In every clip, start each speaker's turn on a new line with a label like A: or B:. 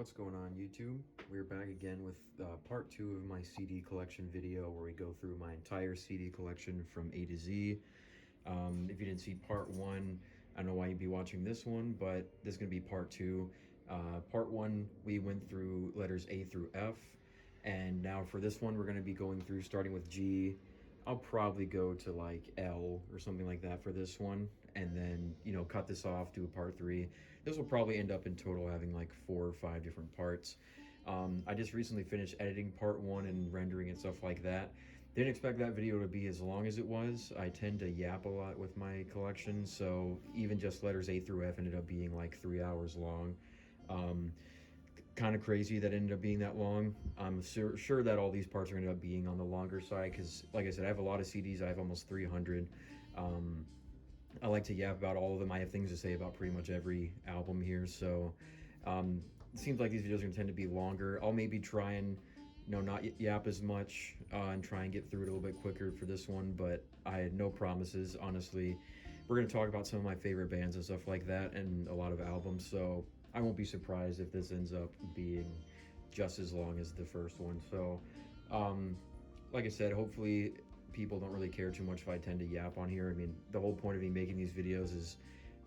A: What's going on, YouTube? We're back again with part 2 of my CD collection video where we go through my entire CD collection from A to Z. If you didn't see part 1, I don't know why you'd be watching this one, but this is going to be part 2. Part 1, we went through letters A through F, and now for this one, we're going to be going through starting with G. I'll probably go to like L or something like that for this one, and then, you know, cut this off, do a part 3. This will probably end up in total having like 4 or 5 different parts. I just recently finished editing part 1 and rendering and stuff like that. Didn't expect that video to be as long as it was. I tend to yap a lot with my collection, so even just letters A through F ended up being like 3 hours long. Kind of crazy that ended up being that long. I'm sure that all these parts are going to end up being on the longer side because, like I said, I have a lot of CDs. I have almost 300. I like to yap about all of them. I have things to say about pretty much every album here, so it seems like these videos are going to tend to be longer. I'll maybe try and, you know, not yap as much and try and get through it a little bit quicker for this one, but I had no promises, honestly. We're going to talk about some of my favorite bands and stuff like that and a lot of albums, so I won't be surprised if this ends up being just as long as the first one. So, like I said, hopefully people don't really care too much if I tend to yap on here. I mean, the whole point of me making these videos is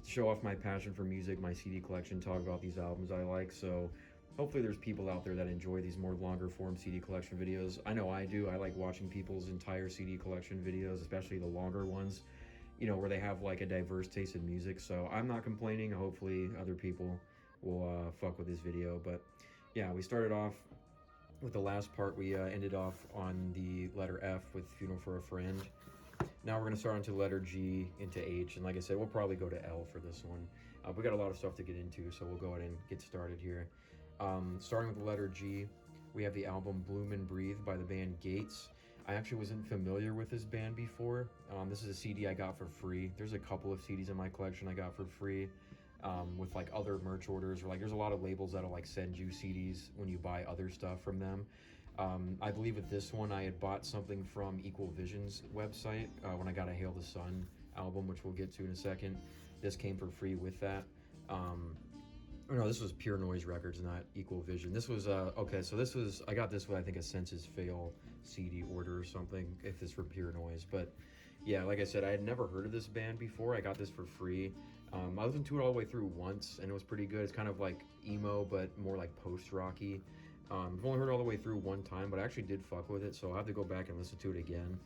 A: to show off my passion for music, my CD collection, talk about these albums I like. So hopefully there's people out there that enjoy these more longer form CD collection videos. I know I do. I like watching people's entire CD collection videos, especially the longer ones, you know, where they have like a diverse taste in music. So I'm not complaining. Hopefully other people will fuck with this video. But yeah, we started off with the last part. We ended off on the letter F with Funeral for a Friend. Now we're going to start onto letter G into H, and like I said, we'll probably go to L for this one. We got a lot of stuff to get into, so we'll go ahead and get started here. Starting with the letter G, we have the album Bloom and Breathe by the band Gates. I actually wasn't familiar with this band before. This is a CD I got for free. There's a couple of CDs in my collection I got for free with like other merch orders, or like there's a lot of labels that'll like send you CDs when you buy other stuff from them. I believe with this one I had bought something from Equal Vision's website when I got a Hail the Sun album, which we'll get to in a second. This came for free with that. No, this was Pure Noise Records, not Equal Vision. This was, okay, so this was, I got this with, I think, a Senses Fail CD order or something, if it's for Pure Noise. But yeah, like I said, I had never heard of this band before. I got this for free. I listened to it all the way through once, and it was pretty good. It's kind of like emo, but more like post-rocky. I've only heard it all the way through one time, but I actually did fuck with it, so I'll have to go back and listen to it again,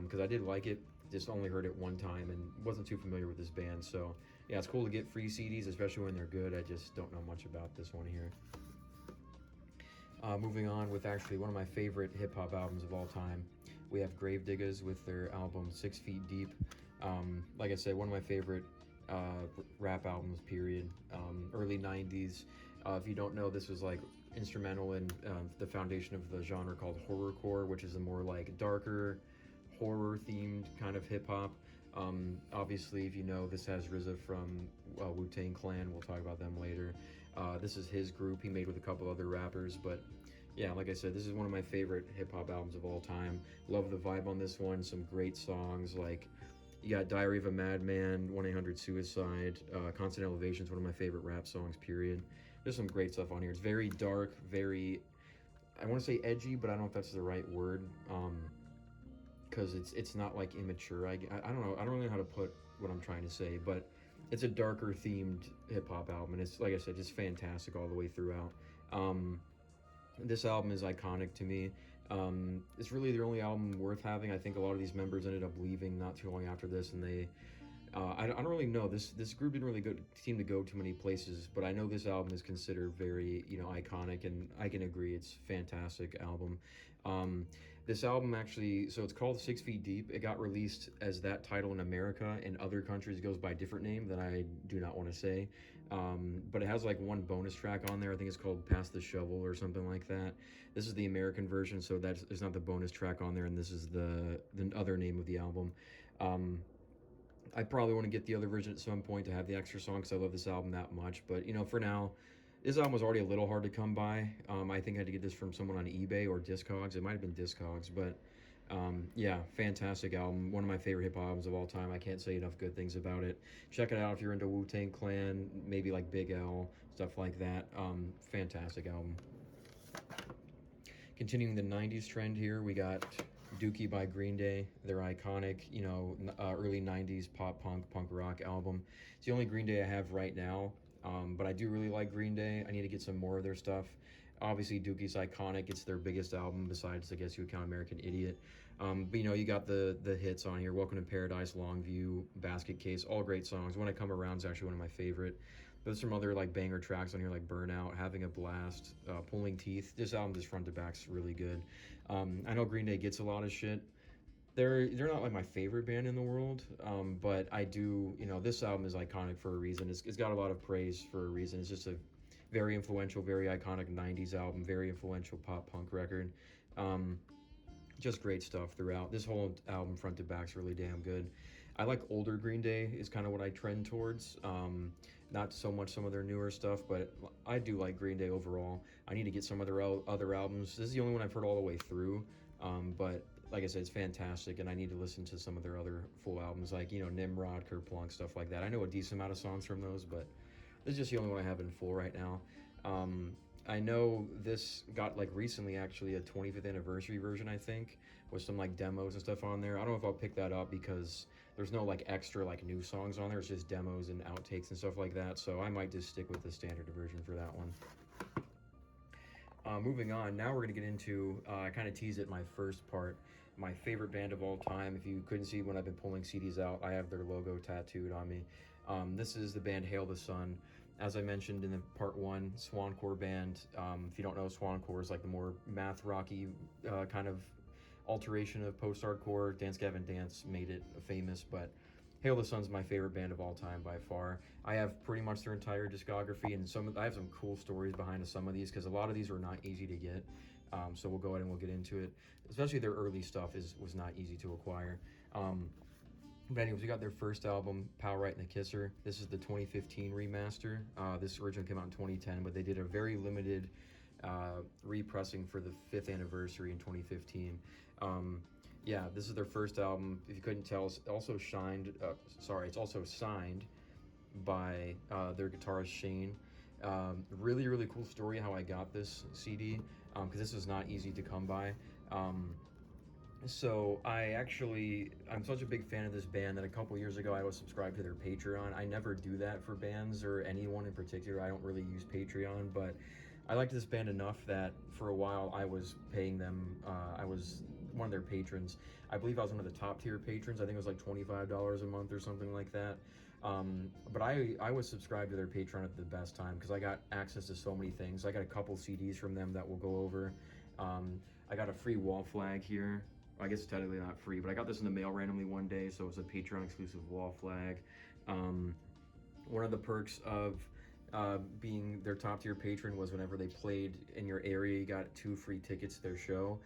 A: because I did like it. Just only heard it one time and wasn't too familiar with this band. So yeah, it's cool to get free CDs, especially when they're good. I just don't know much about this one here. Moving on with actually one of my favorite hip-hop albums of all time, we have Gravediggaz with their album 6 Feet Deep. Like I said, one of my favorite rap albums, period. Early 90s. If you don't know, this was like instrumental in the foundation of the genre called horrorcore, which is a more like darker, horror themed kind of hip-hop. Obviously, if you know, this has RZA from Wu-Tang Clan. We'll talk about them later. This is his group he made with a couple other rappers, but yeah, like I said, this is one of my favorite hip-hop albums of all time. Love the vibe on this one. Some great songs, like you got Diary of a Madman, 1-800-Suicide, Constant Elevation is one of my favorite rap songs, period. There's some great stuff on here. It's very dark, very, I want to say edgy, but I don't know if that's the right word. Because it's not like immature. I don't know. I don't really know how to put what I'm trying to say, but it's a darker themed hip hop album, and it's, like I said, just fantastic all the way throughout. This album is iconic to me. It's really the only album worth having. I think a lot of these members ended up leaving not too long after this, and they I don't really know. This group didn't really seem to go too many places, but I know this album is considered very, you know, iconic, and I can agree it's a fantastic album. This album actually, so it's called 6 Feet Deep. It got released as that title in America. In other countries, it goes by a different name that I do not want to say. But it has like one bonus track on there. I think it's called Pass the Shovel or something like that. This is the American version, so there's not the bonus track on there, and this is the other name of the album. I probably want to get the other version at some point to have the extra song because I love this album that much. But, you know, for now, this album was already a little hard to come by. I think I had to get this from someone on eBay or Discogs. It might have been Discogs, but yeah, fantastic album. One of my favorite hip-hop albums of all time. I can't say enough good things about it. Check it out if you're into Wu-Tang Clan, maybe like Big L, stuff like that. Fantastic album. Continuing the 90s trend here, we got Dookie by Green Day, their iconic, early 90s pop punk rock album. It's the only Green Day I have right now, but I do really like Green Day. I need to get some more of their stuff. Obviously, Dookie's iconic. It's their biggest album besides, I guess you would count American Idiot. But you got the hits on here: Welcome to Paradise, Longview, Basket Case, all great songs. When I Come Around is actually one of my favorite. There's some other like banger tracks on here like Burnout, Having a Blast, Pulling Teeth. This album just front to back's really good. I know Green Day gets a lot of shit. They're not like my favorite band in the world, but I do, this album is iconic for a reason. It's got a lot of praise for a reason. It's just a very influential, very iconic 90s album, very influential pop punk record. Just great stuff throughout. This whole album front to back's really damn good. I like older Green Day is kind of what I trend towards. Not so much some of their newer stuff, but I do like Green Day overall. I need to get some of their other albums. This is the only one I've heard all the way through, but like I said, it's fantastic, and I need to listen to some of their other full albums, like, Nimrod, Kerplunk, stuff like that. I know a decent amount of songs from those, but this is just the only one I have in full right now. I know this got, like, recently, actually, a 25th anniversary version, I think, with some, like, demos and stuff on there. I don't know if I'll pick that up because there's no, like, extra, like, new songs on there. It's just demos and outtakes and stuff like that, so I might just stick with the standard version for that one. Moving on, now we're going to get into, I kind of teased it in my first part, my favorite band of all time. If you couldn't see when I've been pulling CDs out, I have their logo tattooed on me. This is the band Hail the Sun. As I mentioned in the part one, Swancore band. If you don't know, Swancore is like the more math rocky kind of alteration of post-hardcore. Dance Gavin Dance made it famous, but Hail the Sun's my favorite band of all time by far. I have pretty much their entire discography, and I have some cool stories behind some of these because a lot of these were not easy to get. So we'll go ahead and we'll get into it. Especially their early stuff was not easy to acquire. But anyways, we got their first album, Power Right and the Kisser. This is the 2015 remaster. This originally came out in 2010, but they did a very limited repressing for the 5th anniversary in 2015. Yeah, this is their first album. If you couldn't tell, it's also signed by their guitarist Shane. Really, really cool story how I got this CD, because this is not easy to come by. So I'm such a big fan of this band that a couple years ago I was subscribed to their Patreon. I never do that for bands or anyone in particular. I don't really use Patreon, but I liked this band enough that for a while I was paying them. I was one of their patrons. I believe I was one of the top tier patrons. I think it was like $25 a month or something like that. But I was subscribed to their Patreon at the best time because I got access to so many things. I got a couple CDs from them that we'll go over. I got a free wall flag here. I guess it's technically not free, but I got this in the mail randomly one day, so it's a Patreon exclusive wall flag. One of the perks of being their top tier patron was whenever they played in your area, you got 2 free tickets to their show.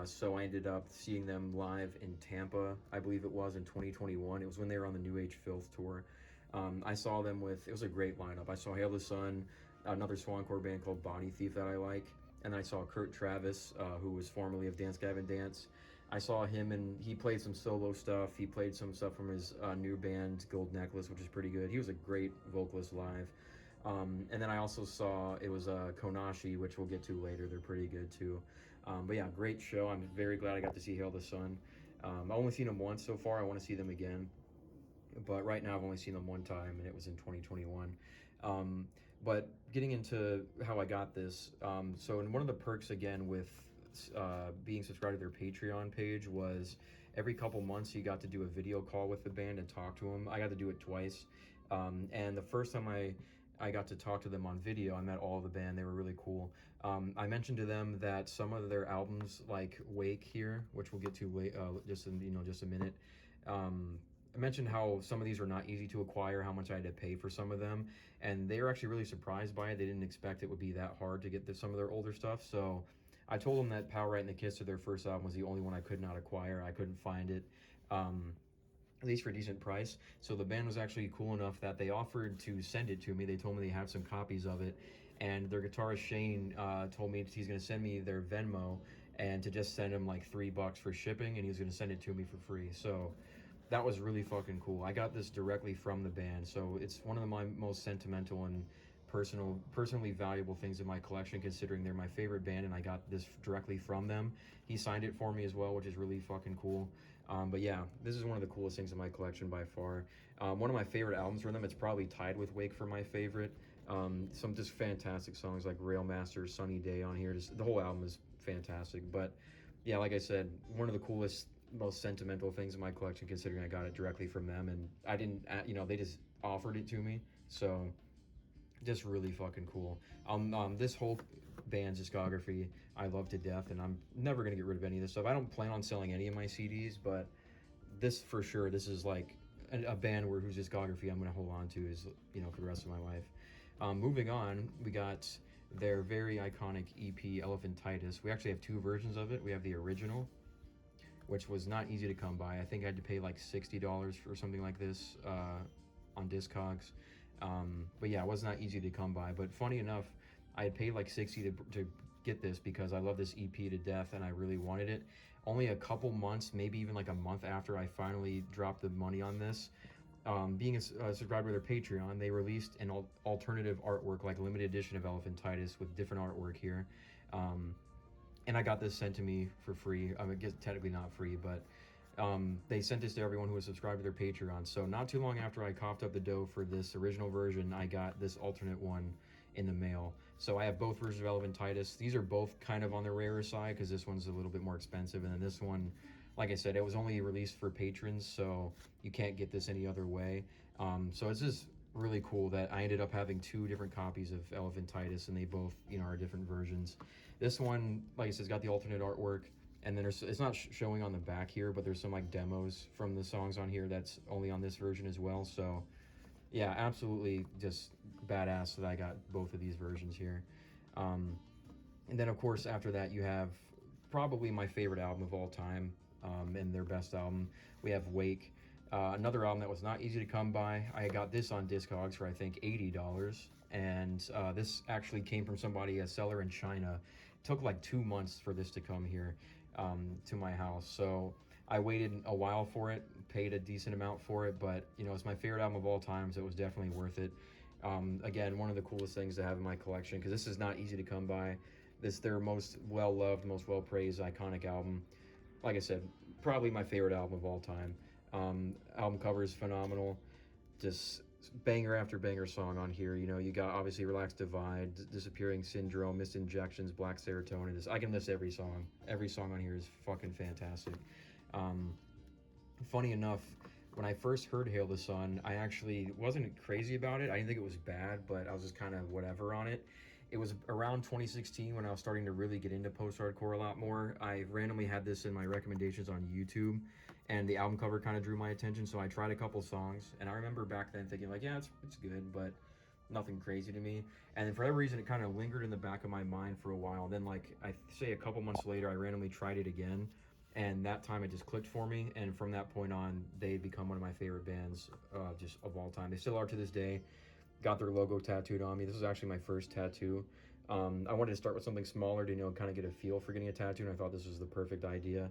A: So I ended up seeing them live in Tampa, I believe it was, in 2021. It was when they were on the New Age Filth tour. I saw them it was a great lineup. I saw Hail the Sun, another Swancore band called Body Thief that I like, and I saw Kurt Travis, who was formerly of Dance Gavin Dance. I saw him, and he played some solo stuff. He played some stuff from his new band, Gold Necklace, which is pretty good. He was a great vocalist live. And then I also saw, it was Kaonashi, which we'll get to later. They're pretty good too. But yeah, great show. I'm very glad I got to see Hail the Sun. I've only seen them once so far. I want to see them again. But right now I've only seen them one time, and it was in 2021. But getting into how I got this, so in one of the perks again with being subscribed to their Patreon page was every couple months you got to do a video call with the band and talk to them. I got to do it twice. And the first time I got to talk to them on video, I met all of the band. They were really cool. I mentioned to them that some of their albums, like Wake here, which we'll get to just a minute. I mentioned how some of these were not easy to acquire, how much I had to pay for some of them, and they were actually really surprised by it. They didn't expect it would be that hard to get some of their older stuff. So I told them that Power Right and the Kisser, their first album, was the only one I could not acquire. I couldn't find it. At least for a decent price. So the band was actually cool enough that they offered to send it to me. They told me they have some copies of it, and their guitarist Shane told me he's going to send me their Venmo and to just send him like $3 for shipping, and he was going to send it to me for free. So that was really fucking cool. I got this directly from the band, so it's one of my most sentimental and personally valuable things in my collection, considering they're my favorite band and I got this directly from them. He signed it for me as well, which is really fucking cool. But yeah, this is one of the coolest things in my collection by far. One of my favorite albums from them, it's probably tied with Wake for my favorite. Some just fantastic songs like Railmaster, Sunny Day on here. Just, the whole album is fantastic. But yeah, like I said, one of the coolest, most sentimental things in my collection, considering I got it directly from them and I didn't, you know, they just offered it to me. So just really fucking cool. This whole band's discography I love to death, and I'm never gonna get rid of any of this stuff. I don't plan on selling any of my CDs, but this for sure, this is like a band whose discography I'm gonna hold on to, is, you know, for the rest of my life. Moving on, we got their very iconic EP Elephantitis. We actually have two versions of it. We have the original, which was not easy to come by. I think I had to pay like $60 for something like this on Discogs. But yeah, it was not easy to come by. But funny enough, I had paid like $60 to get this because I love this EP to death and I really wanted it. Only a couple months, maybe even like a month after I finally dropped the money on this, being a subscriber to their Patreon, they released an alternative artwork, like limited edition of Elephantitis with different artwork here. And I got this sent to me for free. I guess technically not free, but they sent this to everyone who was subscribed to their Patreon. So not too long after I coughed up the dough for this original version, I got this alternate one in the mail. So I have both versions of Elephantitis. These are both kind of on the rarer side because this one's a little bit more expensive, and then this one, like I said, it was only released for patrons, so you can't get this any other way. So it's just really cool that I ended up having two different copies of Elephantitis, and they both, you know, are different versions. This one, like I said, has got the alternate artwork, and then it's not showing on the back here, but there's some like demos from the songs on here that's only on this version as well. So yeah, absolutely just badass that I got both of these versions here. And then of course after that you have probably my favorite album of all time, and their best album. We have Wake, another album that was not easy to come by. I got this on Discogs for I think $80, and this actually came from somebody, a seller in China. It took like 2 months for this to come here to my house, so I waited a while for it, paid a decent amount for it, but you know, it's my favorite album of all time, so it was definitely worth it. Again, one of the coolest things to have in my collection, because this is not easy to come by. This their most well-loved, most well-praised, iconic album. Like I said, probably my favorite album of all time. Album cover is phenomenal. Just banger after banger song on here. You know, you got obviously Relaxed Divide, Disappearing Syndrome, Missed Injections, Black Serotonin. I can list every song. Every song on here is fucking fantastic. Funny enough, when I first heard Hail the Sun, I actually wasn't crazy about it. I didn't think it was bad, but I was just kind of whatever on it. It was around 2016 when I was starting to really get into post-hardcore a lot more. I randomly had this in my recommendations on YouTube, and the album cover kind of drew my attention, so I tried a couple songs, and I remember back then thinking like, yeah, it's good, but nothing crazy to me. And then for that reason, it kind of lingered in the back of my mind for a while. Then like, I say a couple months later, I randomly tried it again, and that time it just clicked for me, and from that point on, they become one of my favorite bands just of all time. They still are to this day. Got their logo tattooed on me. This was actually my first tattoo. I wanted to start with something smaller to, you know, kind of get a feel for getting a tattoo, and I thought this was the perfect idea.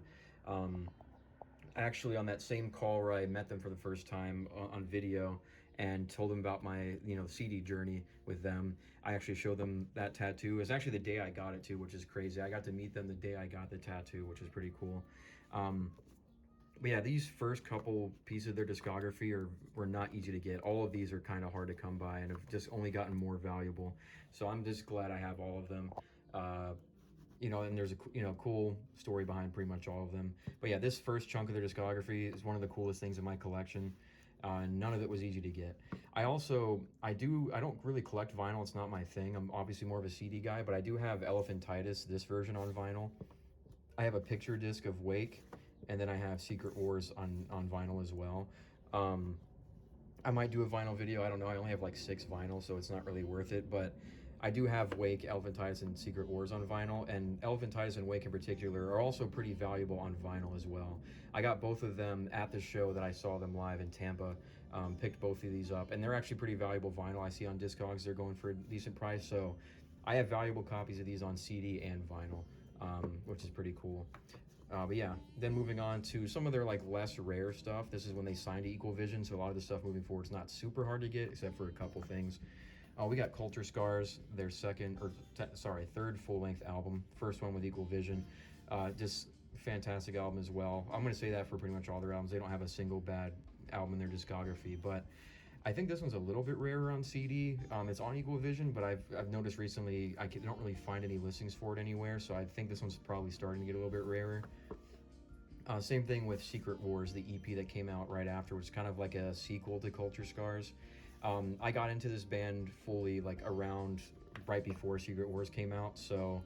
A: Actually, on that same call where I met them for the first time on video and told them about my, you know, CD journey with them, I actually showed them that tattoo. It was actually the day I got it too, which is crazy. I got to meet them the day I got the tattoo, which is pretty cool. But yeah, these first couple pieces of their discography were not easy to get. All of these are kind of hard to come by and have just only gotten more valuable. So I'm just glad I have all of them. You know, and there's a, you know, cool story behind pretty much all of them. But yeah, this first chunk of their discography is one of the coolest things in my collection. None of it was easy to get. I don't really collect vinyl. It's not my thing. I'm obviously more of a CD guy, but I do have Elephantitis, this version, on vinyl. I have a picture disc of Wake, and then I have Secret Wars on vinyl as well. I might do a vinyl video. I don't know. I only have like 6 vinyl, so it's not really worth it. But I do have Wake, Elephantitis, and Secret Wars on vinyl. And Elephantitis and Wake in particular are also pretty valuable on vinyl as well. I got both of them at the show that I saw them live in Tampa. Picked both of these up, and they're actually pretty valuable vinyl. I see on Discogs they're going for a decent price. So I have valuable copies of these on CD and vinyl, which is pretty cool. But yeah, then moving on to some of their like less rare stuff. This is when they signed to Equal Vision, so a lot of the stuff moving forward is not super hard to get, except for a couple things. We got Culture Scars, their third full-length album. First one with Equal Vision. Just fantastic album as well. I'm going to say that for pretty much all their albums. They don't have a single bad album in their discography, but I think this one's a little bit rarer on CD. It's on Equal Vision, but I've noticed recently I don't really find any listings for it anywhere, so I think this one's probably starting to get a little bit rarer. Same thing with Secret Wars, the EP that came out right after, which is kind of like a sequel to Culture Scars. I got into this band fully like around right before Secret Wars came out, so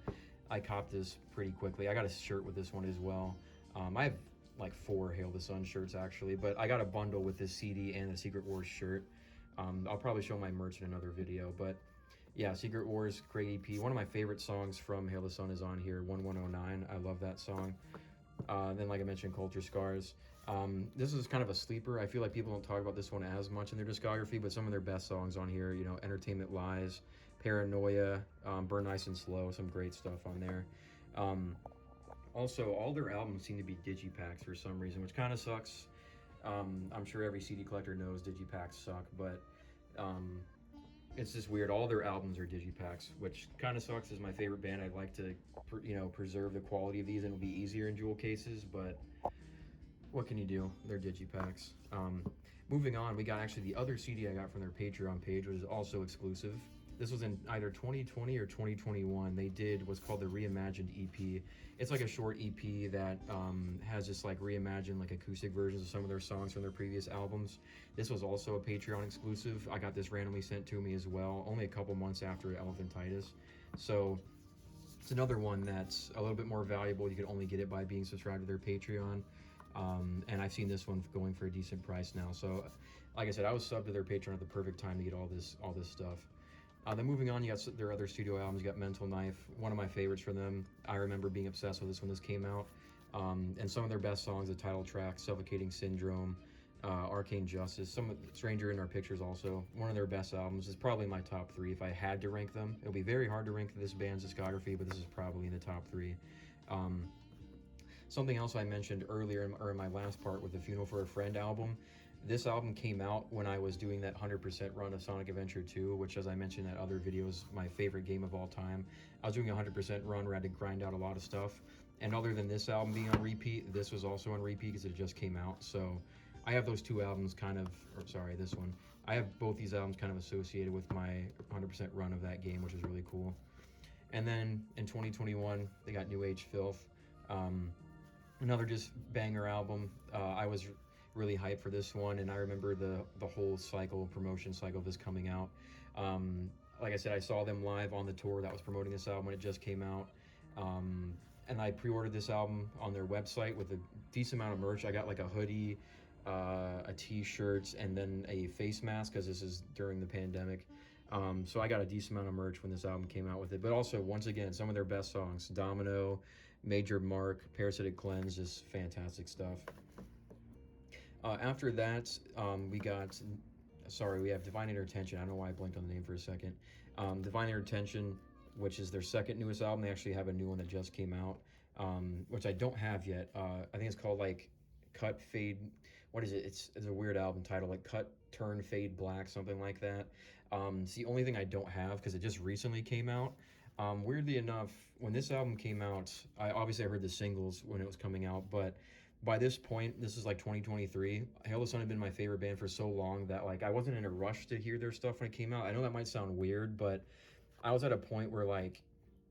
A: I copped this pretty quickly. I got a shirt with this one as well. I have like 4 Hail the Sun shirts actually, but I got a bundle with this CD and the Secret Wars shirt. I'll probably show my merch in another video, but yeah, Secret Wars, great EP. One of my favorite songs from Hail the Sun is on here, 1109. I love that song. Then, like I mentioned, Culture Scars. This is kind of a sleeper. I feel like people don't talk about this one as much in their discography, but some of their best songs on here, you know, Entertainment Lies, Paranoia, Burn Nice and Slow, some great stuff on there. Also, all their albums seem to be digipacks for some reason, which kind of sucks. I'm sure every CD collector knows digipacks suck, but it's just weird. All their albums are digipacks, which kind of sucks. As my favorite band, I'd like to, preserve the quality of these, and it'll be easier in jewel cases, but what can you do? They're digipacks. Moving on, we got actually the other CD I got from their Patreon page, which is also exclusive. This was in either 2020 or 2021. They did what's called the Reimagined EP. It's like a short EP that has just like reimagined like acoustic versions of some of their songs from their previous albums. This was also a Patreon exclusive. I got this randomly sent to me as well, only a couple months after Elephantitis. So it's another one that's a little bit more valuable. You can only get it by being subscribed to their Patreon. And I've seen this one going for a decent price now. So like I said, I was subbed to their Patreon at the perfect time to get all this stuff. Then moving on, you got their other studio albums. You got Mental Knife, one of my favorites for them. I remember being obsessed with this when this came out. And some of their best songs, the title track, Suffocating Syndrome, Arcane Justice, some Stranger in Our Pictures also. One of their best albums. Is probably my top 3 if I had to rank them. It would be very hard to rank this band's discography, but this is probably in the top 3. Something else I mentioned earlier, or in my last part with the Funeral for a Friend album. This album came out when I was doing that 100% run of Sonic Adventure 2, which, as I mentioned in that other video, is my favorite game of all time. I was doing a 100% run where I had to grind out a lot of stuff. And other than this album being on repeat, this was also on repeat because it just came out. So I have those two albums this one. I have both these albums kind of associated with my 100% run of that game, which is really cool. And then in 2021, they got New Age Filth. Another just banger album. I was really hyped for this one, and I remember the whole promotion cycle of this coming out. Like I said, I saw them live on the tour that was promoting this album when it just came out, and I pre-ordered this album on their website with a decent amount of merch. I got like a hoodie, a t-shirt, and then a face mask because this is during the pandemic. So I got a decent amount of merch when this album came out with it, but also, once again, some of their best songs: Domino, Major Mark, Parasitic Cleanse, just fantastic stuff. After that, we have Divine Intertention. I don't know why I blanked on the name for a second. Divine Intertention, which is their second newest album. They actually have a new one that just came out, which I don't have yet. I think it's called like Cut Fade. What is it? It's a weird album title, like Cut Turn Fade Black, something like that. It's the only thing I don't have because it just recently came out. Weirdly enough, when this album came out, I heard the singles when it was coming out, but by this point, this is like 2023, Hail the Sun had been my favorite band for so long that like I wasn't in a rush to hear their stuff when it came out. I know that might sound weird, but I was at a point where like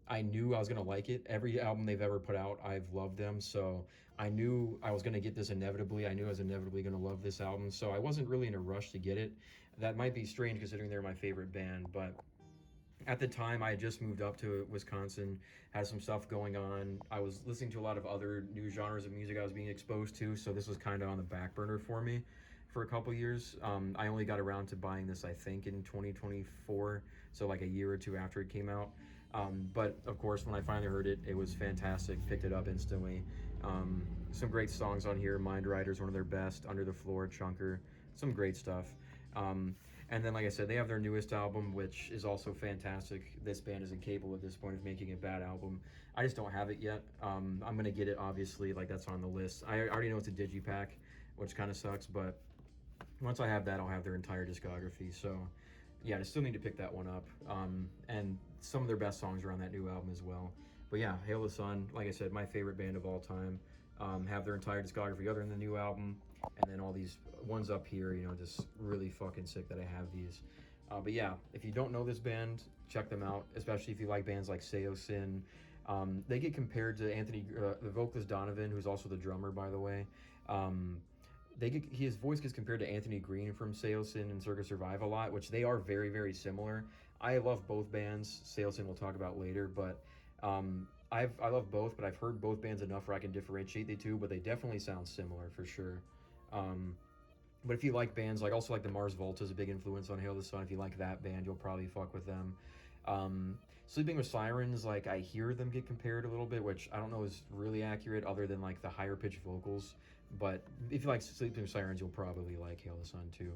A: I knew I was gonna like it. Every album they've ever put out, I've loved them, so I knew I was gonna get this inevitably. I knew I was inevitably gonna love this album, so I wasn't really in a rush to get it. That might be strange considering they're my favorite band, but at the time, I had just moved up to Wisconsin, had some stuff going on. I was listening to a lot of other new genres of music I was being exposed to, so this was kind of on the back burner for me for a couple years. I only got around to buying this, I think, in 2024, so like a year or two after it came out. But of course, when I finally heard it, it was fantastic. Picked it up instantly. Some great songs on here. Mind Rider's one of their best. Under the Floor, Chunker, some great stuff. And then, like I said, they have their newest album, which is also fantastic. This band is incapable at this point of making a bad album. I just don't have it yet. I'm going to get it, obviously, like that's on the list. I already know it's a digipack, which kind of sucks, but once I have that, I'll have their entire discography. So yeah, I still need to pick that one up. And some of their best songs are on that new album as well. But yeah, Hail the Sun, like I said, my favorite band of all time. Have their entire discography other than the new album, and then all these ones up here, you know, just really fucking sick that I have these. But yeah, if you don't know this band, check them out, especially if you like bands like Seosin. They get compared to the vocalist Donovan, who's also the drummer, by the way. His voice gets compared to Anthony Green from Seosin and Circus Survive a lot, which they are very, very similar. I love both bands. Seosin we'll talk about later, but I love both, but I've heard both bands enough where I can differentiate the two, but they definitely sound similar for sure. But if you like bands, like the Mars Volta is a big influence on Hail the Sun. If you like that band, you'll probably fuck with them. Sleeping with Sirens, like I hear them get compared a little bit, which I don't know is really accurate other than like the higher pitched vocals. But if you like Sleeping with Sirens, you'll probably like Hail the Sun too.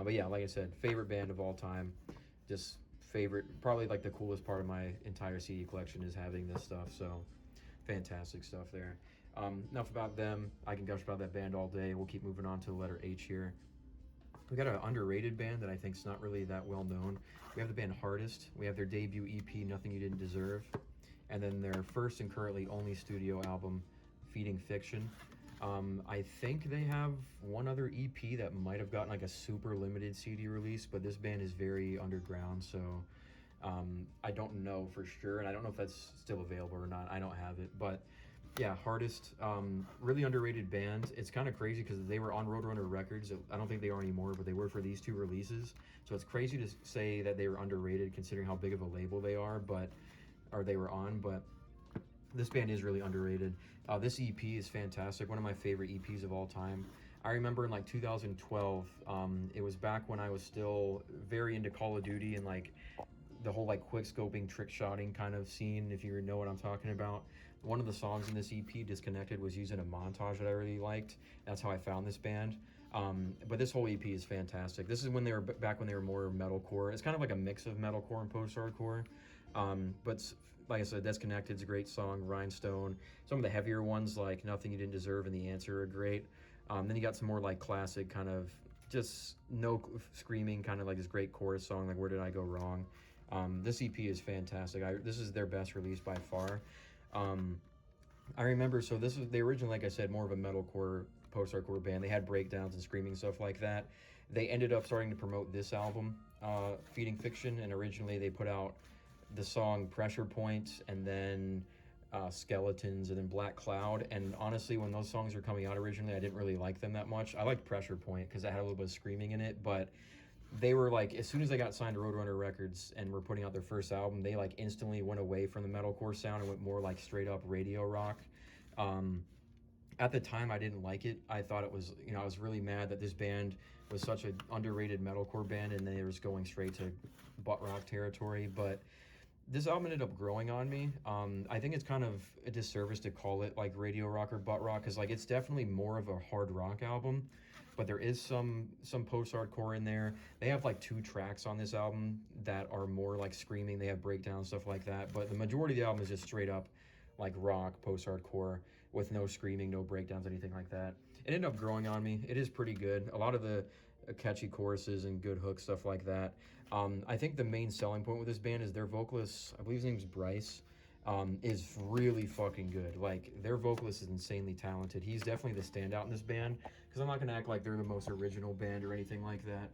A: But yeah, like I said, favorite band of all time. Just favorite, probably like the coolest part of my entire CD collection is having this stuff. So fantastic stuff there. Enough about them. I can gush about that band all day. We'll keep moving on to the letter H here. We got an underrated band that I think is not really that well known. We have the band Heartist. We have their debut EP, Nothing You Didn't Deserve, and then their first and currently only studio album, Feeding Fiction. I think they have one other EP that might have gotten like a super limited CD release, but this band is very underground, so I don't know for sure, and I don't know if that's still available or not. I don't have it, but yeah, Heartist, really underrated band. It's kind of crazy because they were on Roadrunner Records. I don't think they are anymore, but they were for these two releases. So it's crazy to say that they were underrated considering how big of a label they are, or they were on, but this band is really underrated. This EP is fantastic, one of my favorite EPs of all time. I remember in like 2012, it was back when I was still very into Call of Duty and like the whole like quick scoping, trick shotting kind of scene, if you know what I'm talking about. One of the songs in this EP, Disconnected, was used in a montage that I really liked. That's how I found this band. But this whole EP is fantastic. This is when they were back when they were more metalcore. It's kind of like a mix of metalcore and post-hardcore. But like I said, Disconnected is a great song. Rhinestone. Some of the heavier ones like Nothing You Didn't Deserve and The Answer are great. Then you got some more like classic kind of just no screaming, kind of like this great chorus song like Where Did I Go Wrong. This EP is fantastic. This is their best release by far. I remember, so this was, they originally, like I said, more of a metalcore, post-hardcore band. They had breakdowns and screaming stuff like that. They ended up starting to promote this album, Feeding Fiction, and originally they put out the song Pressure Point, and then Skeletons, and then Black Cloud. And honestly, when those songs were coming out originally, I didn't really like them that much. I liked Pressure Point because it had a little bit of screaming in it, but they were like, as soon as they got signed to Roadrunner Records and were putting out their first album, they like instantly went away from the metalcore sound and went more like straight up radio rock. At the time, I didn't like it. I thought it was, I was really mad that this band was such an underrated metalcore band and they were just going straight to butt rock territory. But this album ended up growing on me. I think it's kind of a disservice to call it like radio rock or butt rock, because like it's definitely more of a hard rock album. But there is some post-hardcore in there. They have like 2 tracks on this album that are more like screaming. They have breakdowns, stuff like that. But the majority of the album is just straight up like rock, post-hardcore, with no screaming, no breakdowns, anything like that. It ended up growing on me. It is pretty good. A lot of the catchy choruses and good hooks, stuff like that. I think the main selling point with this band is their vocalist, I believe his name's Bryce, is really fucking good. Like, their vocalist is insanely talented. He's definitely the standout in this band, because I'm not going to act like they're the most original band or anything like that.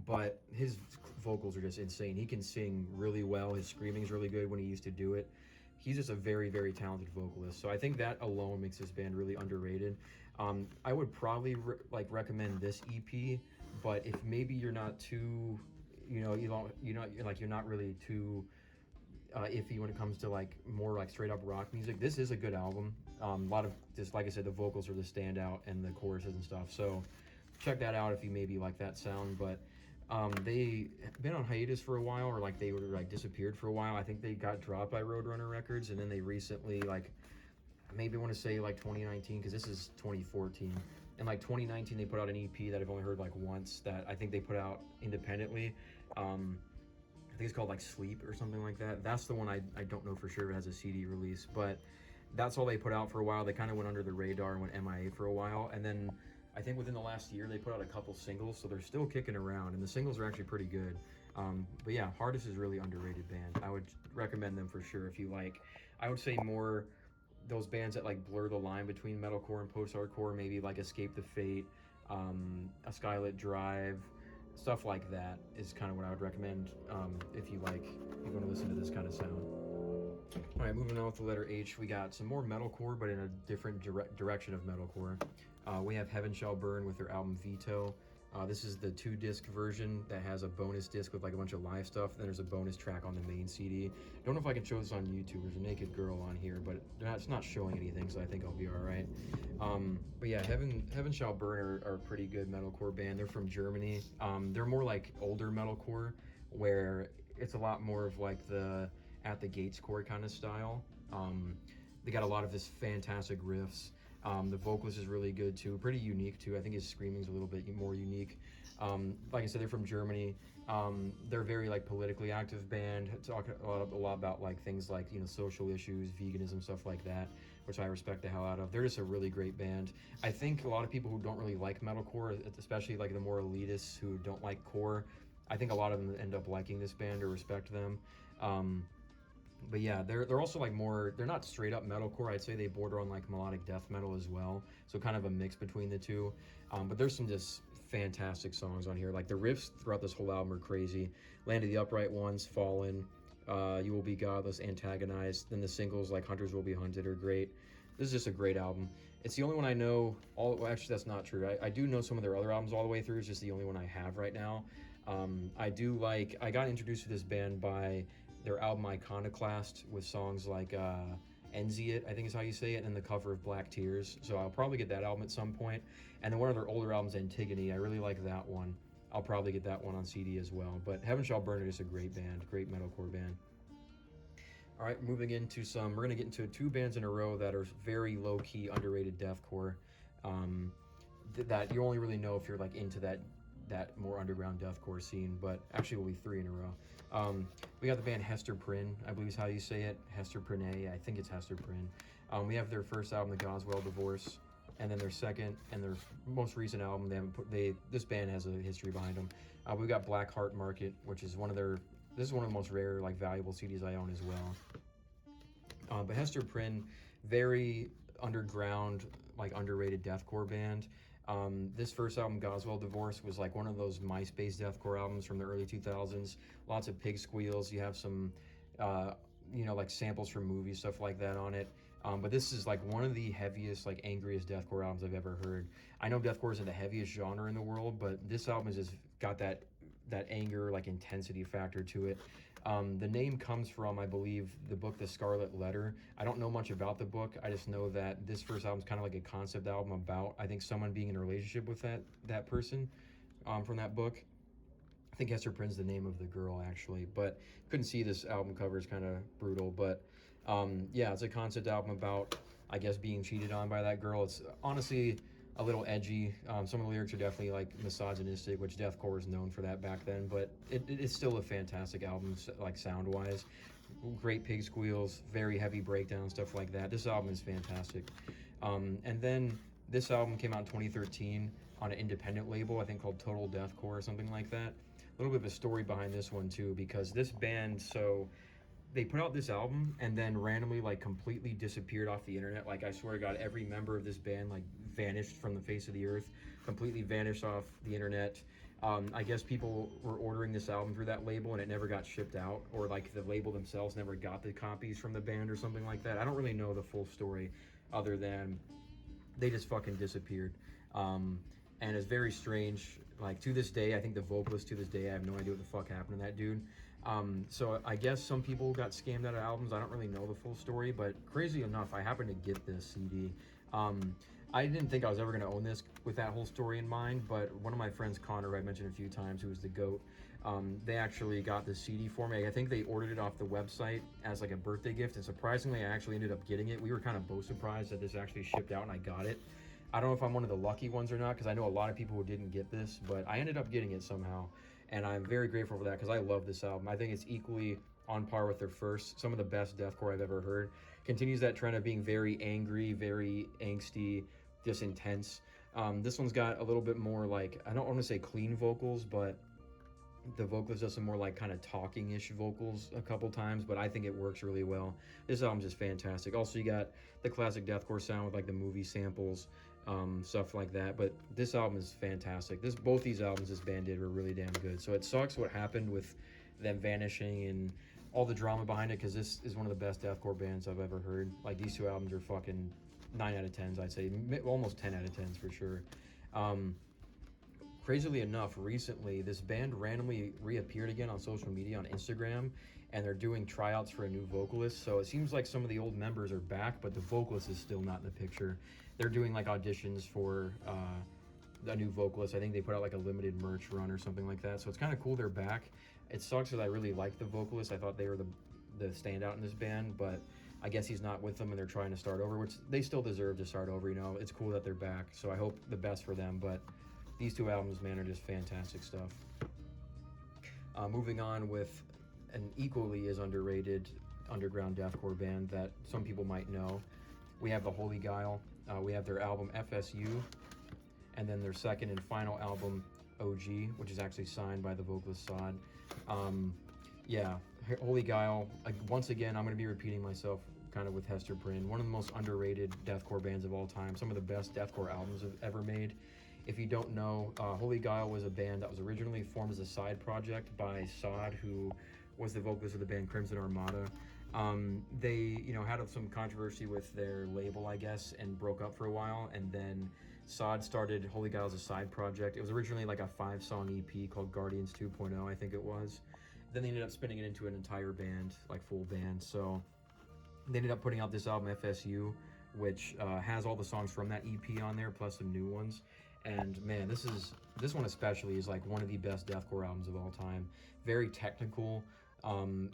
A: But his vocals are just insane. He can sing really well. His screaming is really good when he used to do it. He's just a very, very talented vocalist. So I think that alone makes this band really underrated. I would probably recommend this EP, but if maybe you're not too, you're not really too iffy when it comes to like more like straight up rock music, this is a good album. A lot of just, like I said, the vocals are the standout and the choruses and stuff. So check that out if you maybe like that sound. But they been on hiatus for a while, or like they were like disappeared for a while. I think they got dropped by Roadrunner Records, and then they recently, like, maybe I want to say like 2019, because this is 2014. In like 2019, they put out an EP that I've only heard like once, that I think they put out independently. I think it's called like Sleep or something like that. That's the one I don't know for sure if it has a CD release, but that's all they put out for a while. They kind of went under the radar and went MIA for a while, and then I think within the last year they put out a couple singles, so they're still kicking around, and the singles are actually pretty good. But yeah, Heartist is really underrated band. I would recommend them for sure if you like. I would say more those bands that like blur the line between metalcore and post-hardcore, maybe like Escape the Fate, A Skylit Drive, stuff like that is kind of what I would recommend if you want to listen to this kind of sound. All right, moving on with the letter H, we got some more metalcore, but in a different direction of metalcore. We have Heaven Shall Burn with their album Veto. This is the 2-disc version that has a bonus disc with like a bunch of live stuff. Then there's a bonus track on the main CD. Don't know if I can show this on YouTube. There's a naked girl on here, but it's not showing anything, so I think I'll be all right. But yeah, Heaven Shall Burn are a pretty good metalcore band. They're from Germany. They're more like older metalcore, where it's a lot more of like the At the Gates core kind of style. They got a lot of this fantastic riffs. The vocalist is really good too, pretty unique too. I think his screaming's a little bit more unique. Like I said, they're from Germany. They're very like politically active band. Talk a lot about like things like, you know, social issues, veganism, stuff like that, which I respect the hell out of. They're just a really great band. I think a lot of people who don't really like metalcore, especially like the more elitists who don't like core, I think a lot of them end up liking this band or respect them. But yeah, they're also like more, they're not straight up metalcore. I'd say they border on like melodic death metal as well. So kind of a mix between the two. But there's some just fantastic songs on here. Like the riffs throughout this whole album are crazy. Land of the Upright Ones, Fallen, You Will Be Godless, Antagonized. Then the singles like Hunters Will Be Hunted are great. This is just a great album. It's the only one I know, well, actually that's not true. I do know some of their other albums all the way through. It's just the only one I have right now. I got introduced to this band by their album Iconoclast with songs like Enziet, I think is how you say it, and the cover of Black Tears. So I'll probably get that album at some point. And then one of their older albums, Antigone, I really like that one. I'll probably get that one on CD as well. But Heaven Shall Burn is a great band, great metalcore band. All right, moving into we're going to get into 2 bands in a row that are very low-key, underrated deathcore. That you only really know if you're like into that more underground deathcore scene, but actually will be 3 in a row. We got the band Hester Prynne, I believe is how you say it. Hester Prynne, I think it's Hester Prynne. We have their first album, The Goswell Divorce, and then their second and their most recent album. This band has a history behind them. We got Black Heart Market, which is one of the most rare, like valuable CDs I own as well. But Hester Prynne, very underground, like underrated deathcore band. This first album, Goswell Divorce, was like one of those MySpace deathcore albums from the early 2000s. Lots of pig squeals. You have some, like samples from movies, stuff like that on it. But this is like one of the heaviest, like angriest deathcore albums I've ever heard. I know deathcore isn't the heaviest genre in the world, but this album has just got that anger, like intensity factor to it. The name comes from, I believe, the book The Scarlet Letter. I don't know much about the book. I just know that this first album is kind of like a concept album about, I think, someone being in a relationship with that person from that book. I think Hester Prynne's the name of the girl, actually, but couldn't see this album cover. It's kind of brutal, but yeah, it's a concept album about, I guess, being cheated on by that girl. It's honestly a little edgy. Some of the lyrics are definitely like misogynistic, which deathcore is known for that back then, but it is still a fantastic album, like sound-wise. Great pig squeals, very heavy breakdown, stuff like that. This album is fantastic. And then this album came out in 2013 on an independent label, I think called Total Deathcore or something like that. A little bit of a story behind this one too, because this band, so they put out this album and then randomly like completely disappeared off the internet. Like I swear to God, every member of this band like vanished from the face of the earth, completely vanished off the internet. I guess people were ordering this album through that label and it never got shipped out, or like the label themselves never got the copies from the band or something like that. I don't really know the full story other than they just fucking disappeared. And it's very strange. Like to this day, I think the vocalist to this day, I have no idea what the fuck happened to that dude. So I guess some people got scammed out of albums. I don't really know the full story, but crazy enough, I happened to get this CD. I didn't think I was ever going to own this with that whole story in mind, but one of my friends, Connor, I mentioned a few times, who was the GOAT, they actually got this CD for me. I think they ordered it off the website as like a birthday gift, and surprisingly, I actually ended up getting it. We were kind of both surprised that this actually shipped out and I got it. I don't know if I'm one of the lucky ones or not, because I know a lot of people who didn't get this, but I ended up getting it somehow, and I'm very grateful for that because I love this album. I think it's equally on par with their first, some of the best deathcore I've ever heard. Continues that trend of being very angry, very angsty, just intense. This one's got a little bit more like, I don't want to say clean vocals, but the vocalist does some more like kind of talking-ish vocals a couple times, but I think it works really well. This album's just fantastic. Also, you got the classic deathcore sound with like the movie samples, stuff like that. But this album is fantastic. Both these albums this band did were really damn good. So it sucks what happened with them vanishing and all the drama behind it, because this is one of the best deathcore bands I've ever heard. Like, these two albums are fucking 9 out of 10s, I'd say, almost 10 out of 10s for sure. Crazily enough, recently, this band randomly reappeared again on social media, on Instagram, and they're doing tryouts for a new vocalist. So it seems like some of the old members are back, but the vocalist is still not in the picture. They're doing like auditions for a new vocalist. I think they put out like a limited merch run or something like that. So it's kind of cool they're back. It sucks because I really like the vocalist. I thought they were the standout in this band, but I guess he's not with them and they're trying to start over, which they still deserve to start over. You know, it's cool that they're back. So I hope the best for them, but these two albums, man, are just fantastic stuff. Moving on with an equally as underrated underground deathcore band that some people might know. We have the Holy Guile. We have their album FSU, and then their second and final album OG, which is actually signed by the vocalist Sod. Yeah, Holy Guile. Once again, I'm going to be repeating myself kind of with Hester Prynne. One of the most underrated deathcore bands of all time. Some of the best deathcore albums ever made. If you don't know, Holy Guile was a band that was originally formed as a side project by Sod, who was the vocalist of the band Crimson Armada. They, had some controversy with their label, I guess, and broke up for a while. And then Sod started Holy Guile as a side project. It was originally like a 5-song EP called Guardians 2.0, I think it was. Then they ended up spinning it into an entire band, like full band. So they ended up putting out this album FSU, which has all the songs from that EP on there, plus some new ones. And man, this one especially is like one of the best deathcore albums of all time. Very technical.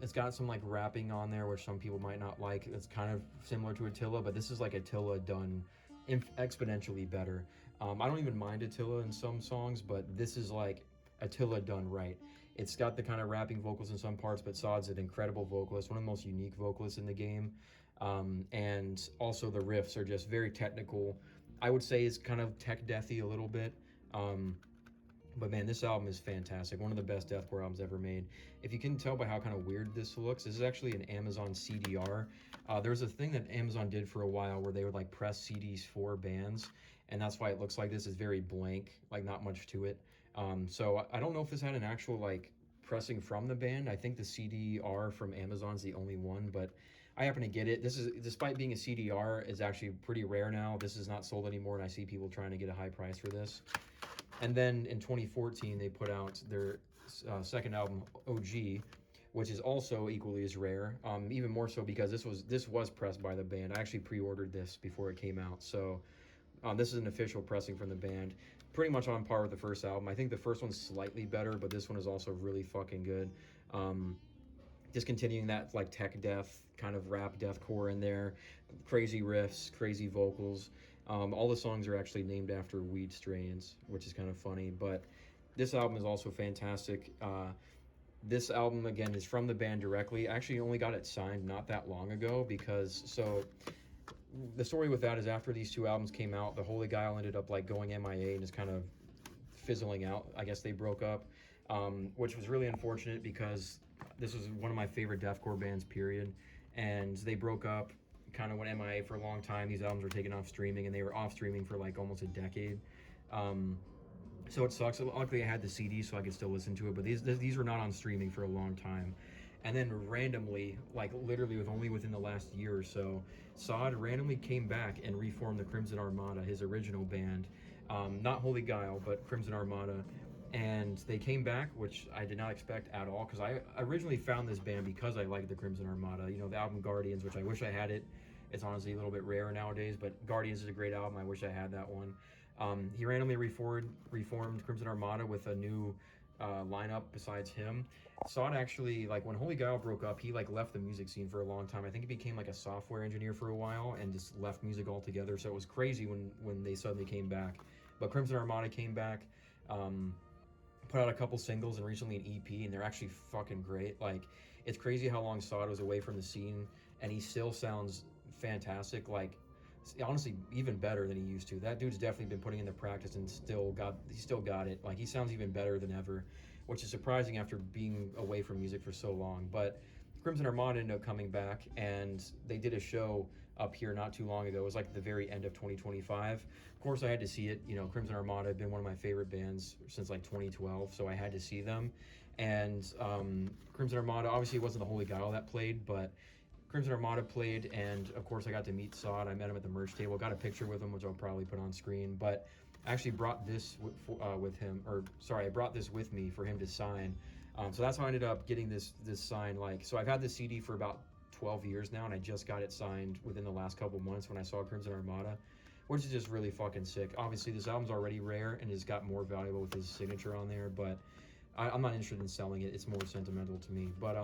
A: It's got some like rapping on there, which some people might not like. It's kind of similar to Attila, but this is like Attila done exponentially better. I don't even mind Attila in some songs, but this is like Attila done right. It's got the kind of rapping vocals in some parts, but Sod's an incredible vocalist, one of the most unique vocalists in the game. And also the riffs are just very technical. I would say it's kind of tech deathy a little bit. But man, this album is fantastic. One of the best deathcore albums ever made. If you can tell by how kind of weird this looks, this is actually an Amazon CDR. There was a thing that Amazon did for a while where they would like press CDs for bands, and that's why it looks like this. Is very blank, like not much to it. So I don't know if this had an actual like pressing from the band. I think the CDR from Amazon's the only one, but I happen to get it. This is, despite being a CDR, is actually pretty rare now. This is not sold anymore, and I see people trying to get a high price for this. And then in 2014, they put out their second album, OG, which is also equally as rare. Even more so because this was pressed by the band. I actually pre-ordered this before it came out, so this is an official pressing from the band. Pretty much on par with the first album. I think the first one's slightly better, but this one is also really fucking good. Just continuing that like tech death kind of rap deathcore in there, crazy riffs, crazy vocals. All the songs are actually named after weed strains, which is kind of funny, but this album is also fantastic. This album, again, is from the band directly. I actually only got it signed not that long ago so the story with that is after these two albums came out, the Holy Guile ended up like going MIA and just kind of fizzling out. I guess they broke up, which was really unfortunate because this was one of my favorite deathcore bands, period. And they broke up, kind of went MIA for a long time. These albums were taken off streaming, and they were off streaming for like almost a decade. So it sucks. Luckily, I had the CD, so I could still listen to it. But these were not on streaming for a long time. And then randomly, like literally within the last year or so, Sod randomly came back and reformed the Crimson Armada, his original band. Not Holy Guile, but Crimson Armada. And they came back, which I did not expect at all, because I originally found this band because I liked the Crimson Armada. The album Guardians, which I wish I had it. It's honestly a little bit rare nowadays, but Guardians is a great album. I wish I had that one. He randomly reformed Crimson Armada with a new lineup besides him. Sod actually, like when Holy Guile broke up, he like left the music scene for a long time. I think he became like a software engineer for a while and just left music altogether. So it was crazy when they suddenly came back. But Crimson Armada came back, put out a couple singles and recently an EP, and they're actually fucking great. Like, it's crazy how long Sod was away from the scene, and he still sounds fantastic. Like, honestly even better than he used to. That dude's definitely been putting in the practice and he still got it. Like he sounds even better than ever, which is surprising after being away from music for so long. But Crimson Armada ended up coming back, and they did a show up here not too long ago. It was like the very end of 2025. Of course, I had to see it. You know, Crimson Armada have been one of my favorite bands since like 2012, so I had to see them. And Crimson Armada, obviously it wasn't the Holy Guile that played, but Crimson Armada played, and of course I got to meet Sod. I met him at the merch table, got a picture with him, which I'll probably put on screen. But I actually brought this with him, or sorry, I brought this with me for him to sign. So that's how I ended up getting this sign. Like, so I've had this CD for about 12 years now, and I just got it signed within the last couple months when I saw Crimson Armada, which is just really fucking sick. Obviously, this album's already rare and has got more valuable with his signature on there, but I'm not interested in selling it. It's more sentimental to me. But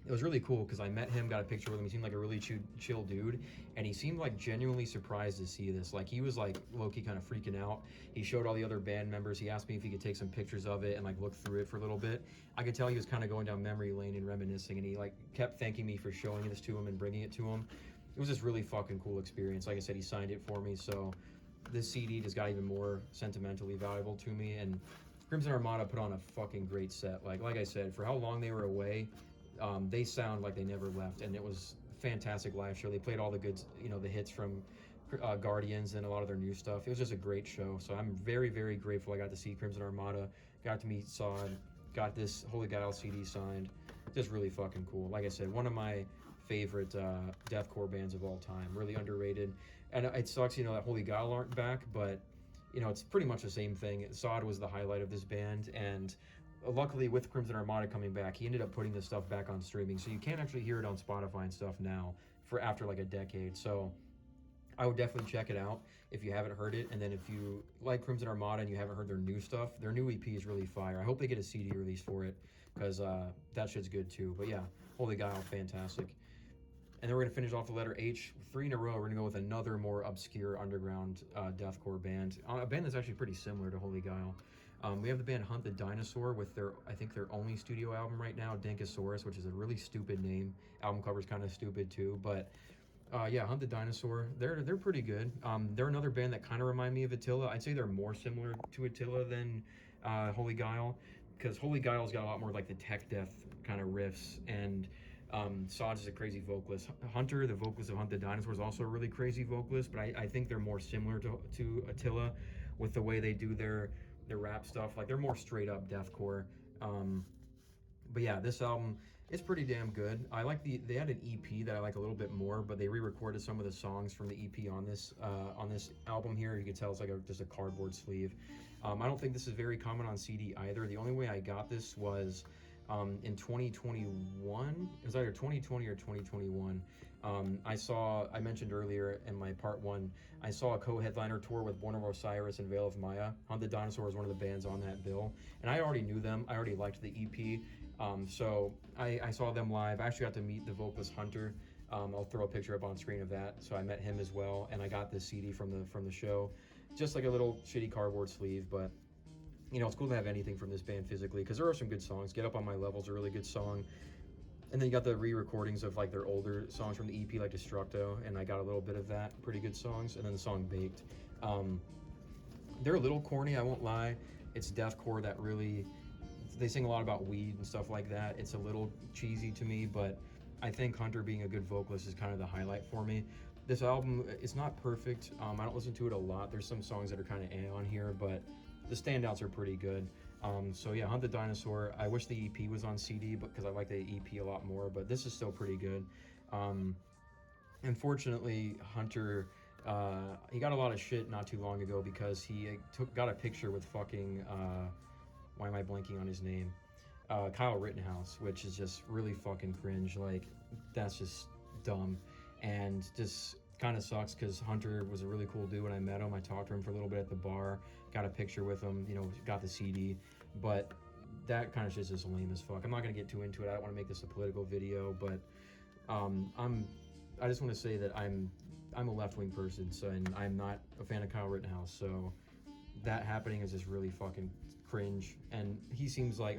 A: it was really cool because I met him, got a picture with him. He seemed like a really chill dude, and he seemed like genuinely surprised to see this. Like he was like low-key kind of freaking out. He showed all the other band members. He asked me if he could take some pictures of it and like look through it for a little bit. I could tell he was kind of going down memory lane and reminiscing, and he like kept thanking me for showing this to him and bringing it to him. It was just really fucking cool experience. Like I said, he signed it for me, so this CD just got even more sentimentally valuable to me. And Crimson Armada put on a fucking great set. Like I said, for how long they were away, they sound like they never left, and it was fantastic live show. They played all the good, you know, the hits from Guardians and a lot of their new stuff. It was just a great show. So I'm very, very grateful I got to see Crimson Armada, got to meet Sod, got this Holy Guile CD signed. Just really fucking cool. Like I said, one of my favorite deathcore bands of all time. Really underrated. And it sucks, you know, that Holy Guile aren't back, but you know, it's pretty much the same thing. Sod was the highlight of this band, and luckily with Crimson Armada coming back, he ended up putting this stuff back on streaming, so you can't actually hear it on Spotify and stuff now for after like a decade. So I would definitely check it out if you haven't heard it. And then if you like Crimson Armada and you haven't heard their new stuff, their new EP is really fire. I hope they get a CD release for it, because that shit's good too. But yeah, Holy Guile, fantastic. And then we're going to finish off the letter H. 3 in a row, we're going to go with another more obscure underground deathcore band. A band that's actually pretty similar to Holy Guile. We have the band Hunt the Dinosaur with I think their only studio album right now, Dinkosaurus, which is a really stupid name. Album cover's kind of stupid too, but yeah, Hunt the Dinosaur, they're pretty good. They're another band that kind of remind me of Attila. I'd say they're more similar to Attila than Holy Guile, because Holy Guile's got a lot more like the tech death kind of riffs, and Sod's is a crazy vocalist. Hunter, the vocalist of Hunt the Dinosaur, is also a really crazy vocalist, but I think they're more similar to Attila with the way they do their rap stuff. Like they're more straight up deathcore. But yeah, this album is pretty damn good. I like they had an EP that I like a little bit more, but they re-recorded some of the songs from the EP on this album here. You can tell it's like just a cardboard sleeve. I don't think this is very common on CD either. The only way I got this was in 2021. It was either 2020 or 2021. I mentioned earlier in my part one, I saw a co-headliner tour with Born of Osiris and Veil of Maya. Hunt the Dinosaur was one of the bands on that bill, and I already knew them. I already liked the EP, so I saw them live. I actually got to meet the vocalist Hunter. I'll throw a picture up on screen of that. So I met him as well, and I got this CD from the show, just like a little shitty cardboard sleeve, but you know, it's cool to have anything from this band physically, because there are some good songs. Get Up on My Level's a really good song. And then you got the re-recordings of like their older songs from the EP, like Destructo, and I got a little bit of that. Pretty good songs. And then the song Baked. They're a little corny, I won't lie. It's deathcore that really, they sing a lot about weed and stuff like that. It's a little cheesy to me, but I think Hunter being a good vocalist is kind of the highlight for me. This album, it's not perfect. I don't listen to it a lot. There's some songs that are kind of on here, but the standouts are pretty good. So yeah, Hunt the Dinosaur. I wish the EP was on CD, because I like the EP a lot more, but this is still pretty good. Unfortunately, Hunter, he got a lot of shit not too long ago because he got a picture with fucking, why am I blanking on his name? Kyle Rittenhouse, which is just really fucking cringe. Like, that's just dumb, and just kind of sucks, because Hunter was a really cool dude when I met him. I talked to him for a little bit at the bar, got a picture with him, you know, got the CD, but that kind of shit's just lame as fuck. I'm not gonna get too into it. I don't want to make this a political video, but I just want to say that I'm a left-wing person, so, and I'm not a fan of Kyle Rittenhouse, so that happening is just really fucking cringe. And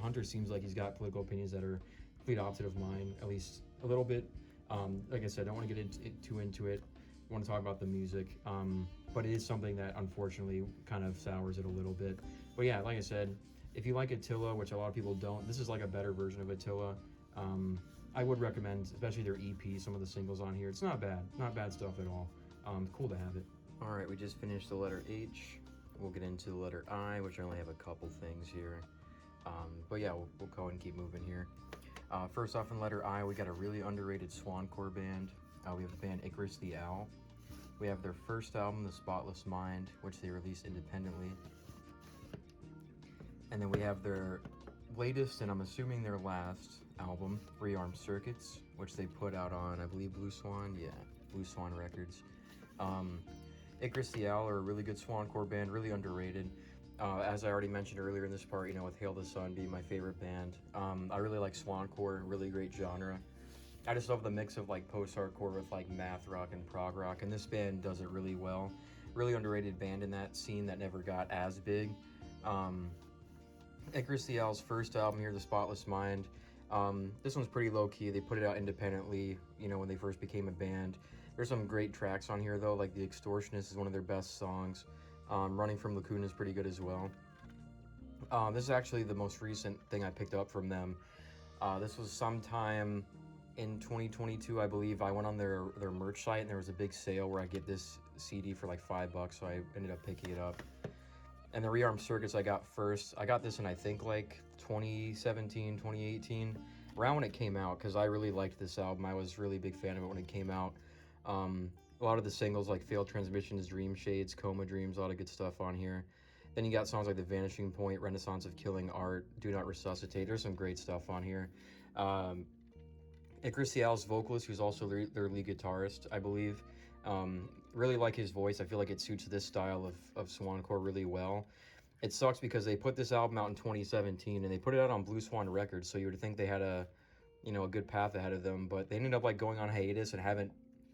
A: Hunter seems like he's got political opinions that are complete opposite of mine, at least a little bit. Like I said, I don't want to get too into it. want to talk about the music. But it is something that unfortunately kind of sours it a little bit. But yeah, like I said, if you like Attila, which a lot of people don't, this is like a better version of Attila. I would recommend, especially their EP, some of the singles on here. It's not bad, not bad stuff at all. Cool to have it. All right, we just finished the letter H. We'll get into the letter I, which I only have a couple things here. But yeah, we'll go ahead and keep moving here. First off, in letter I, we got a really underrated swancore band. We have the band Icarus the Owl. We have their first album, The Spotless Mind, which they released independently. And then we have their latest, and I'm assuming their last album, Rearmed Circuits, which they put out on, I believe, Blue Swan? Yeah, Blue Swan Records. Icarus the Owl are a really good swancore band, really underrated. As I already mentioned earlier in this part, you know, with Hail the Sun being my favorite band, I really like swancore, really great genre. I just love the mix of like post-hardcore with like math rock and prog rock, and this band does it really well. Really underrated band in that scene that never got as big. Icarus the Owl's first album here, The Spotless Mind. This one's pretty low-key. They put it out independently, you know, when they first became a band. There's some great tracks on here, though, like The Extortionist is one of their best songs. Running from Lacuna is pretty good as well. This is actually the most recent thing I picked up from them. This was sometime in 2022, I believe. I went on their merch site, and there was a big sale where I get this CD for like $5, so I ended up picking it up. And the Rearmed Circuits I got first. I got this in, I think, like 2017, 2018, around when it came out, because I really liked this album. I was really big fan of it when it came out. A lot of the singles like Failed Transmissions, Dream Shades, Coma Dreams, a lot of good stuff on here. Then you got songs like The Vanishing Point, Renaissance of Killing Art, Do Not Resuscitate. There's some great stuff on here. Icarus the Owl's vocalist, who's also their lead guitarist, I believe. Really like his voice. I feel like it suits this style of swancore really well. It sucks because they put this album out in 2017 and they put it out on Blue Swan Records, so you would think they had a good path ahead of them, but they ended up like going on hiatus and haven't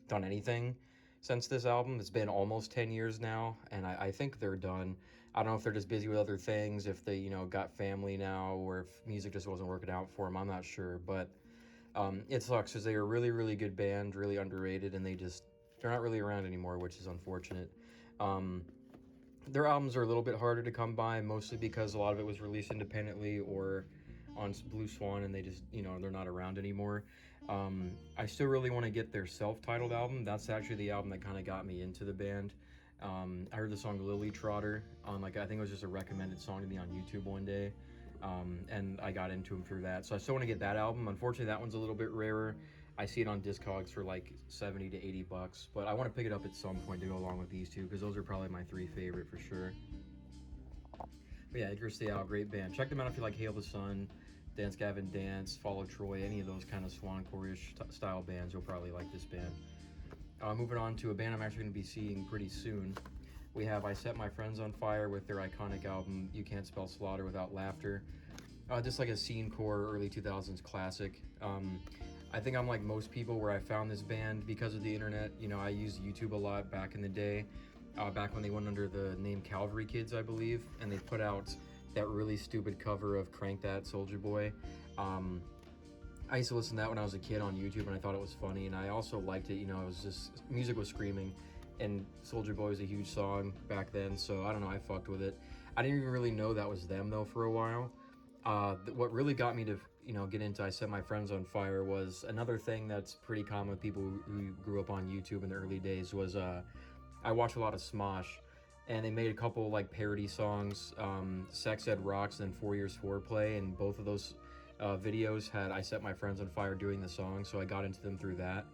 A: done anything since this album. It's been almost 10 years now, and I think they're done. I don't know if they're just busy with other things, if they, got family now, or if music just wasn't working out for them. I'm not sure, but it sucks because they were a really, really good band, really underrated, and they're not really around anymore, which is unfortunate. Their albums are a little bit harder to come by, mostly because a lot of it was released independently or on Blue Swan, and they just, they're not around anymore. I still really want to get their self-titled album. That's actually the album that kind of got me into the band. I heard the song Lily Trotter on, I think it was just a recommended song to me on YouTube one day. And I got into them through that. So I still want to get that album. Unfortunately, that one's a little bit rarer. I see it on Discogs for like $70 to $80, but I want to pick it up at some point to go along with these two, because those are probably my three favorite for sure. But yeah, Icarus the Owl, great band. Check them out if you like Hail the Sun, Dance Gavin Dance, Follow Troy, any of those kind of swancore-ish style bands. You'll probably like this band. Moving on to a band I'm actually going to be seeing pretty soon. We have I Set My Friends on Fire with their iconic album, You Can't Spell Slaughter Without Laughter. Just like a scene-core early 2000s classic. I think I'm like most people where I found this band because of the internet. I used YouTube a lot back in the day, back when they went under the name Calvary Kids, I believe, and they put out that really stupid cover of Crank That Soulja Boy. I used to listen to that when I was a kid on YouTube, and I thought it was funny, and I also liked it. It was just, music was screaming, and Soulja Boy was a huge song back then, so I don't know, I fucked with it. I didn't even really know that was them, though, for a while. What really got me to, get into I Set My Friends on Fire was another thing that's pretty common with people who grew up on YouTube in the early days was, I watched a lot of Smosh, and they made a couple, parody songs, Sex Ed Rocks and 4 Years Foreplay, and both of those videos had I Set My Friends on Fire doing the song, so I got into them through that.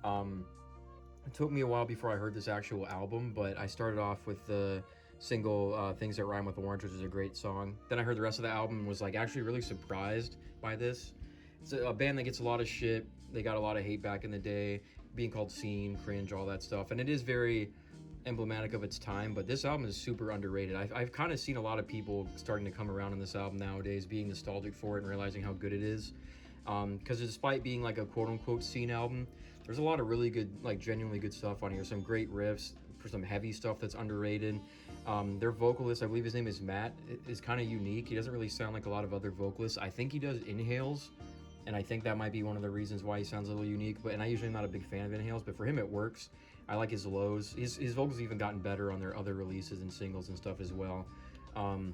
A: It took me a while before I heard this actual album, but I started off with the single Things That Rhyme with Orange, which is a great song. Then I heard the rest of the album and was actually really surprised by this. It's a band that gets a lot of shit. They got a lot of hate back in the day, being called scene, cringe, all that stuff, and it is very emblematic of its time, but this album is super underrated. I've kind of seen a lot of people starting to come around on this album nowadays, being nostalgic for it and realizing how good it is, because despite being a quote-unquote scene album, there's a lot of really good, genuinely good stuff on here. Some great riffs for some heavy stuff that's underrated. Their vocalist, I believe his name is Matt, is kind of unique. He doesn't really sound like a lot of other vocalists. I think he does inhales and I think that might be one of the reasons why he sounds a little unique. And I usually am not a big fan of inhales, but for him it works. I like his lows. His vocals even gotten better on their other releases and singles and stuff as well. But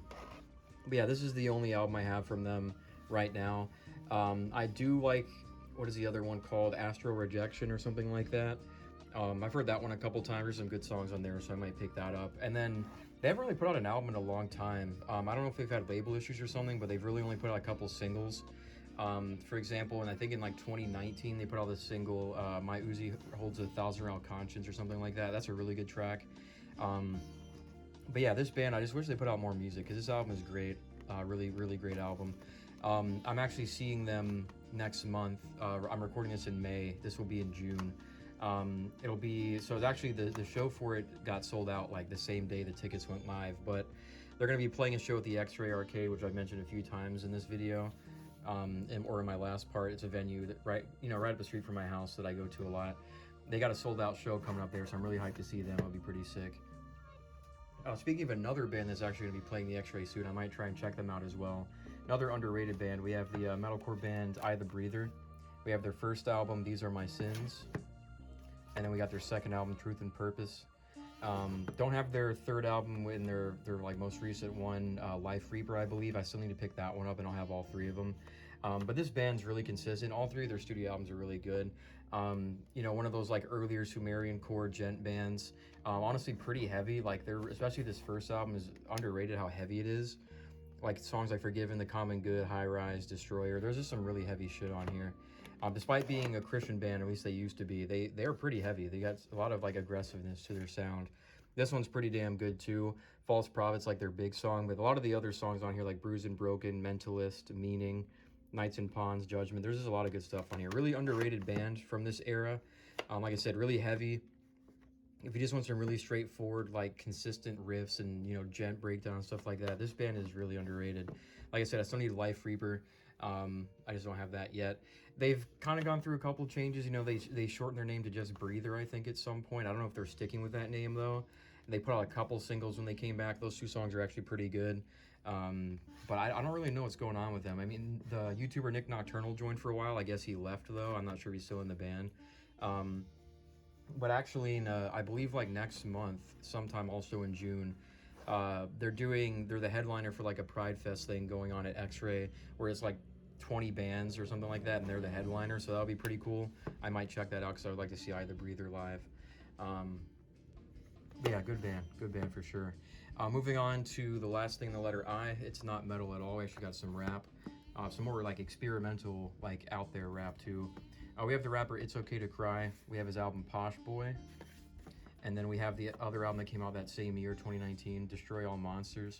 A: yeah, this is the only album I have from them right now. I do like, what is the other one called? Astral Rejection or something like that. I've heard that one a couple times. There's some good songs on there, so I might pick that up. And then they haven't really put out an album in a long time. I don't know if they've had label issues or something, but they've really only put out a couple singles. For example, and I think in like 2019 they put out this single, My Uzi Holds a 1,000-Round Conscience or something like that. That's a really good track. But yeah, this band, I just wish they put out more music, because this album is great. Really, really great album. I'm actually seeing them next month. I'm recording this in May. This will be in June. It'll be, so it's actually the show for it got sold out like the same day the tickets went live, but they're going to be playing a show at the X-Ray Arcade, which I've mentioned a few times in this video, or in my last part. It's a venue that right up the street from my house that I go to a lot. They got a sold out show coming up there, so I'm really hyped to see them. It'll be pretty sick. Speaking of another band that's actually going to be playing the X-Ray soon, I might try and check them out as well. Another underrated band, we have the metalcore band I the Breather. We have their first album, These Are My Sins. And then we got their second album, Truth and Purpose. Don't have their third album in their like most recent one, Life Reaper, I believe. I still need to pick that one up, and I'll have all three of them. But this band's really consistent. All three of their studio albums are really good. One of those like earlier Sumerian core gent bands. Honestly, pretty heavy. Like especially this first album is underrated how heavy it is. Like songs like Forgiven, The Common Good, High Rise, Destroyer. There's just some really heavy shit on here. Despite being a Christian band, at least they used to be, they're pretty heavy. They got a lot of like aggressiveness to their sound. This one's pretty damn good too. False Prophets, like their big song, but a lot of the other songs on here, like Bruised and Broken, Mentalist, Meaning, Knights and Pawns, Judgment. There's just a lot of good stuff on here. Really underrated band from this era. Like I said, really heavy. If you just want some really straightforward, like consistent riffs and gent breakdown and stuff like that, this band is really underrated. Like I said, I still need Life Reaper. I just don't have that yet. They've kind of gone through a couple changes. They shortened their name to just Breather, I think, at some point. I don't know if they're sticking with that name though. They put out a couple singles when they came back. Those two songs are actually pretty good. But I don't really know what's going on with them. I mean, the YouTuber Nick Nocturnal joined for a while. I guess he left though. I'm not sure if he's still in the band. But actually, I believe like next month, sometime also in June, they're the headliner for like a Pride Fest thing going on at X-Ray, where it's like 20 bands or something like that, and they're the headliner, so that'll be pretty cool. I might check that out because I would like to see I the Breather live. Yeah, good band for sure. Moving on to the last thing, the letter I. It's not metal at all. We actually got some rap, some more like experimental, like out there rap too. We have the rapper It's Okay to Cry. We have his album Posh Boy. And then we have the other album that came out that same year, 2019, Destroy All Monsters.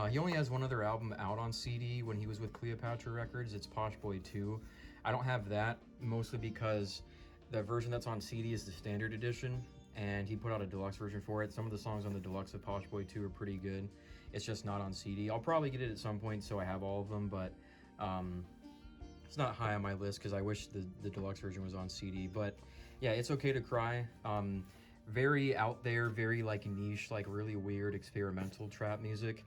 A: He only has one other album out on CD when he was with Cleopatra Records. It's Posh Boy 2. I don't have that, mostly because the version that's on CD is the standard edition, and he put out a deluxe version for it. Some of the songs on the deluxe of Posh Boy 2 are pretty good. It's just not on CD. I'll probably get it at some point so I have all of them, but it's not high on my list because I wish the deluxe version was on CD. But yeah, It's Okay to Cry. Very out there, very like niche, like really weird experimental trap music.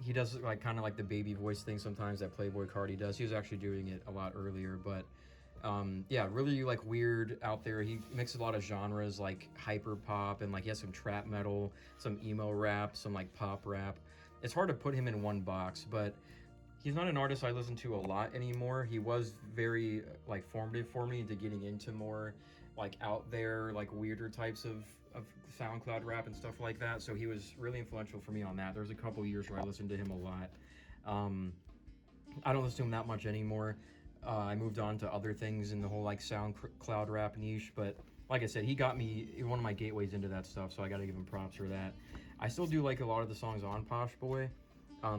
A: He does like kind of like the baby voice thing sometimes that Playboy Cardi does. He was actually doing it a lot earlier, but yeah, really like weird out there. He mixes a lot of genres like hyper pop, and like he has some trap metal, some emo rap, some like pop rap. It's hard to put him in one box, but he's not an artist I listen to a lot anymore. He was very like formative for me into getting into more like out there, like weirder types of SoundCloud rap and stuff like that. So he was really influential for me on that. There was a couple years where I listened to him a lot. I don't listen to him that much anymore. I moved on to other things in the whole like SoundCloud rap niche, but like I said, he got me one of my gateways into that stuff, so I gotta give him props for that. I still do like a lot of the songs on Posh Boy.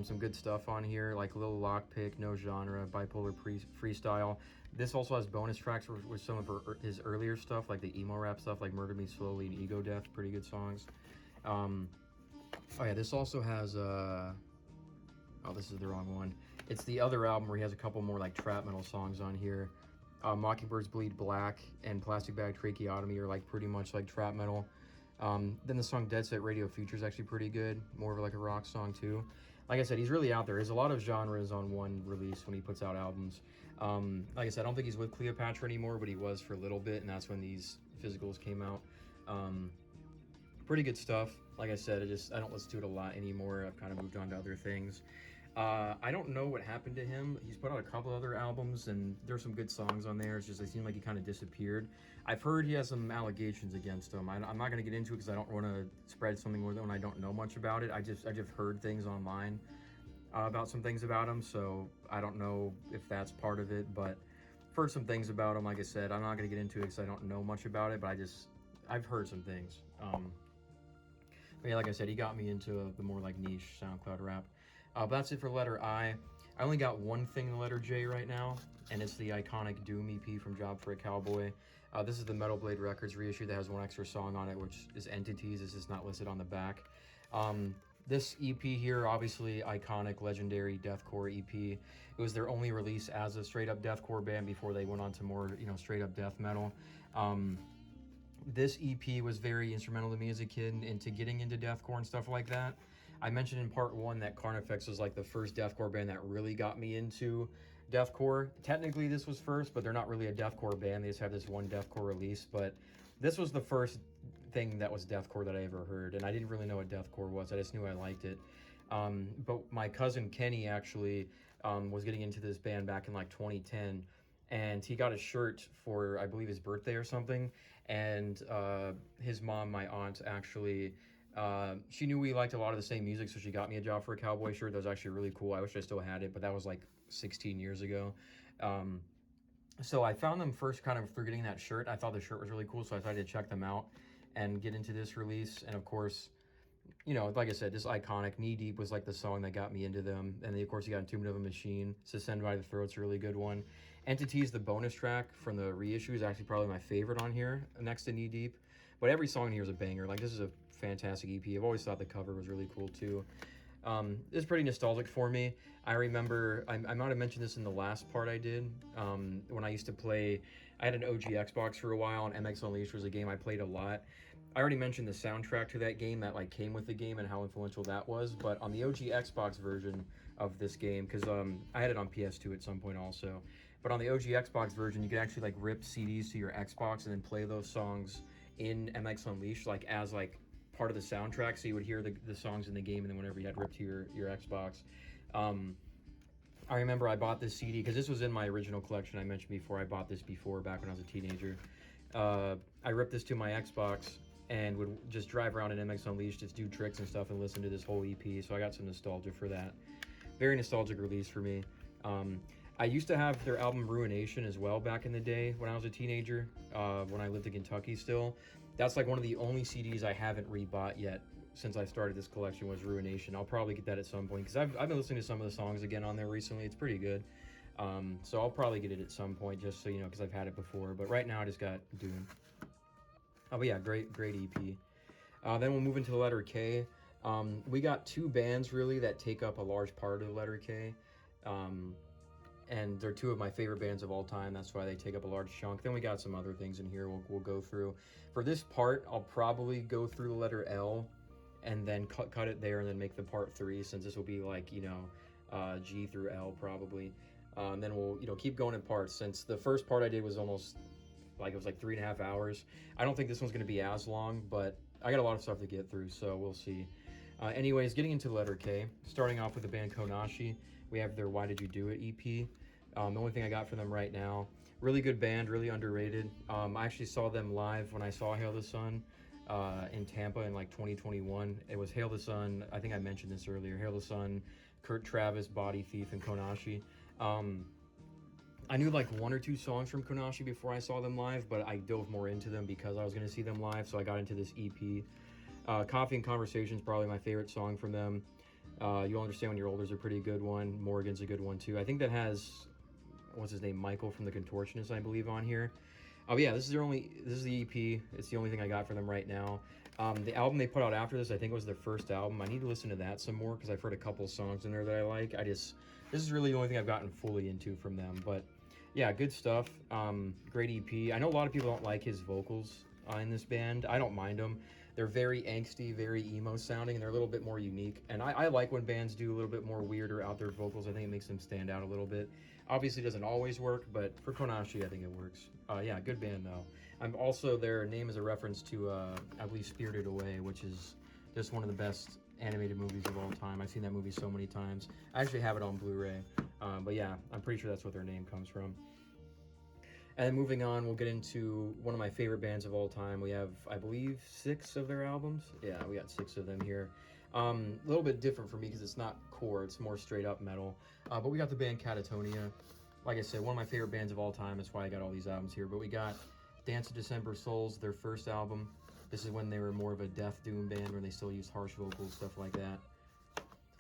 A: Some good stuff on here, like Lil Lockpick, No Genre, Bipolar Freestyle. This also has bonus tracks with some of his earlier stuff, like the emo rap stuff, like Murder Me Slowly and Ego Death. Pretty good songs. Oh yeah, this also has oh, this is the wrong one. It's the other album where he has a couple more like trap metal songs on here. Mockingbirds Bleed Black and Plastic Bag Tracheotomy are like pretty much like trap metal. Then the song Dead Set Radio Future is actually pretty good, more of like a rock song too. like I said, he's really out there. There's a lot of genres on one release when he puts out albums. Like I said, I don't think he's with Cleopatra anymore, but he was for a little bit, and that's when these physicals came out. Pretty good stuff. Like I said, I don't listen to it a lot anymore. I've kind of moved on to other things. I don't know what happened to him. He's put out a couple other albums, and there's some good songs on there. It's just, it seemed like he kind of disappeared. I've heard he has some allegations against him. I'm not going to get into it because I don't want to spread something with him when I don't know much about it. I just heard things online about some things about him, so I don't know if that's part of it, but I've heard some things about him. Like I said, I'm not going to get into it because I don't know much about it, but I've heard some things. But yeah, like I said, he got me into the more like niche SoundCloud rap. But that's it for letter I. I only got one thing in the letter J right now, and it's the iconic Doom EP from Job for a Cowboy. This is the Metal Blade Records reissue that has one extra song on it, which is Entities. It's just not listed on the back. This EP here, obviously iconic, legendary deathcore EP. It was their only release as a straight-up deathcore band before they went on to more, straight-up death metal. This EP was very instrumental to me as a kid into getting into deathcore and stuff like that. I mentioned in part 1 that Carnifex was like the first deathcore band that really got me into deathcore. Technically this was first, but they're not really a deathcore band. They just have this one deathcore release, but this was the first thing that was deathcore that I ever heard, and I didn't really know what deathcore was. I just knew I liked it. But my cousin Kenny actually was getting into this band back in like 2010, and he got a shirt for, I believe, his birthday or something, and his mom, my aunt, actually she knew we liked a lot of the same music, so she got me a Job for a Cowboy shirt. That was actually really cool. I wish I still had it, but that was like 16 years ago. So I found them first kind of through getting that shirt. I thought the shirt was really cool, so I decided to check them out and get into this release. And of course, like I said, this iconic Knee Deep was like the song that got me into them. And then of course you got Entombment of a Machine. Suspend by the Throat's a really good one. Entities, the bonus track from the reissue, is actually probably my favorite on here, next to Knee Deep. But every song in here is a banger. Like, this is a fantastic EP. I've always thought the cover was really cool too. It's pretty nostalgic for me. I remember, I might have mentioned this in the last part I did, when I used to play, I had an OG Xbox for a while, and MX Unleashed was a game I played a lot. I already mentioned the soundtrack to that game that like came with the game and how influential that was, but on the OG Xbox version of this game, because I had it on PS2 at some point also, but on the OG Xbox version, you could actually like rip CDs to your Xbox and then play those songs in MX Unleashed, like as like part of the soundtrack, so you would hear the songs in the game, and then whenever you had ripped to your Xbox. I remember I bought this CD because this was in my original collection I mentioned before. I bought this before, back when I was a teenager. I ripped this to my Xbox and would just drive around in MX Unleashed, just do tricks and stuff and listen to this whole EP, so I got some nostalgia for that. Very nostalgic release for me. I used to have their album Ruination as well back in the day when I was a teenager, when I lived in Kentucky still. That's like one of the only CDs I haven't rebought yet since I started this collection, was Ruination. I'll probably get that at some point because I've been listening to some of the songs again on there recently. It's pretty good. So I'll probably get it at some point, just so you know, because I've had it before. But right now I just got Doom. Oh, but yeah, great EP. Then we'll move into the letter K. We got two bands really that take up a large part of the letter K. And they're two of my favorite bands of all time. That's why they take up a large chunk. Then we got some other things in here we'll go through. For this part, I'll probably go through the letter L and then cut it there and then make the part 3, since this will be like, G through L probably. And then we'll, keep going in parts, since the first part I did was almost like, it was like 3.5 hours. I don't think this one's going to be as long, but I got a lot of stuff to get through, so we'll see. Anyways, getting into the letter K, starting off with the band Kaonashi. We have their Why Did You Do It EP. The only thing I got from them right now. Really good band, really underrated. I actually saw them live when I saw Hail the Sun in Tampa in like 2021. It was Hail the Sun, I think I mentioned this earlier, Hail the Sun, Kurt Travis, Body Thief, and Kaonashi. I knew like 1 or 2 songs from Kaonashi before I saw them live, but I dove more into them because I was going to see them live, so I got into this EP. Coffee and Conversation is probably my favorite song from them. You'll Understand When You're Older is a pretty good one. Morgan's a good one too. I think that has, what's his name, Michael from The Contortionists, I believe, on here. Oh yeah, this is the EP. It's the only thing I got for them right now. The album they put out after this, I think, was their first album. I need to listen to that some more because I've heard a couple songs in there that I like. This is really the only thing I've gotten fully into from them. But yeah, good stuff. Great EP. I know a lot of people don't like his vocals in this band. I don't mind them. They're very angsty, very emo sounding, and they're a little bit more unique. And I like when bands do a little bit more weird or out there vocals. I think it makes them stand out a little bit. Obviously, it doesn't always work, but for Kaonashi, I think it works. Yeah, good band though. I'm also, their name is a reference to, I believe, Spirited Away, which is just one of the best animated movies of all time. I've seen that movie so many times. I actually have it on Blu-ray. But yeah, I'm pretty sure that's what their name comes from. And moving on, we'll get into one of my favorite bands of all time. We have, I believe, 6 of their albums. Yeah, we got 6 of them here. A little bit different for me because it's not core, it's more straight up metal. But we got the band Katatonia. Like I said, one of my favorite bands of all time. That's why I got all these albums here. But we got Dance of December Souls, their first album. This is when they were more of a death doom band where they still used harsh vocals, stuff like that.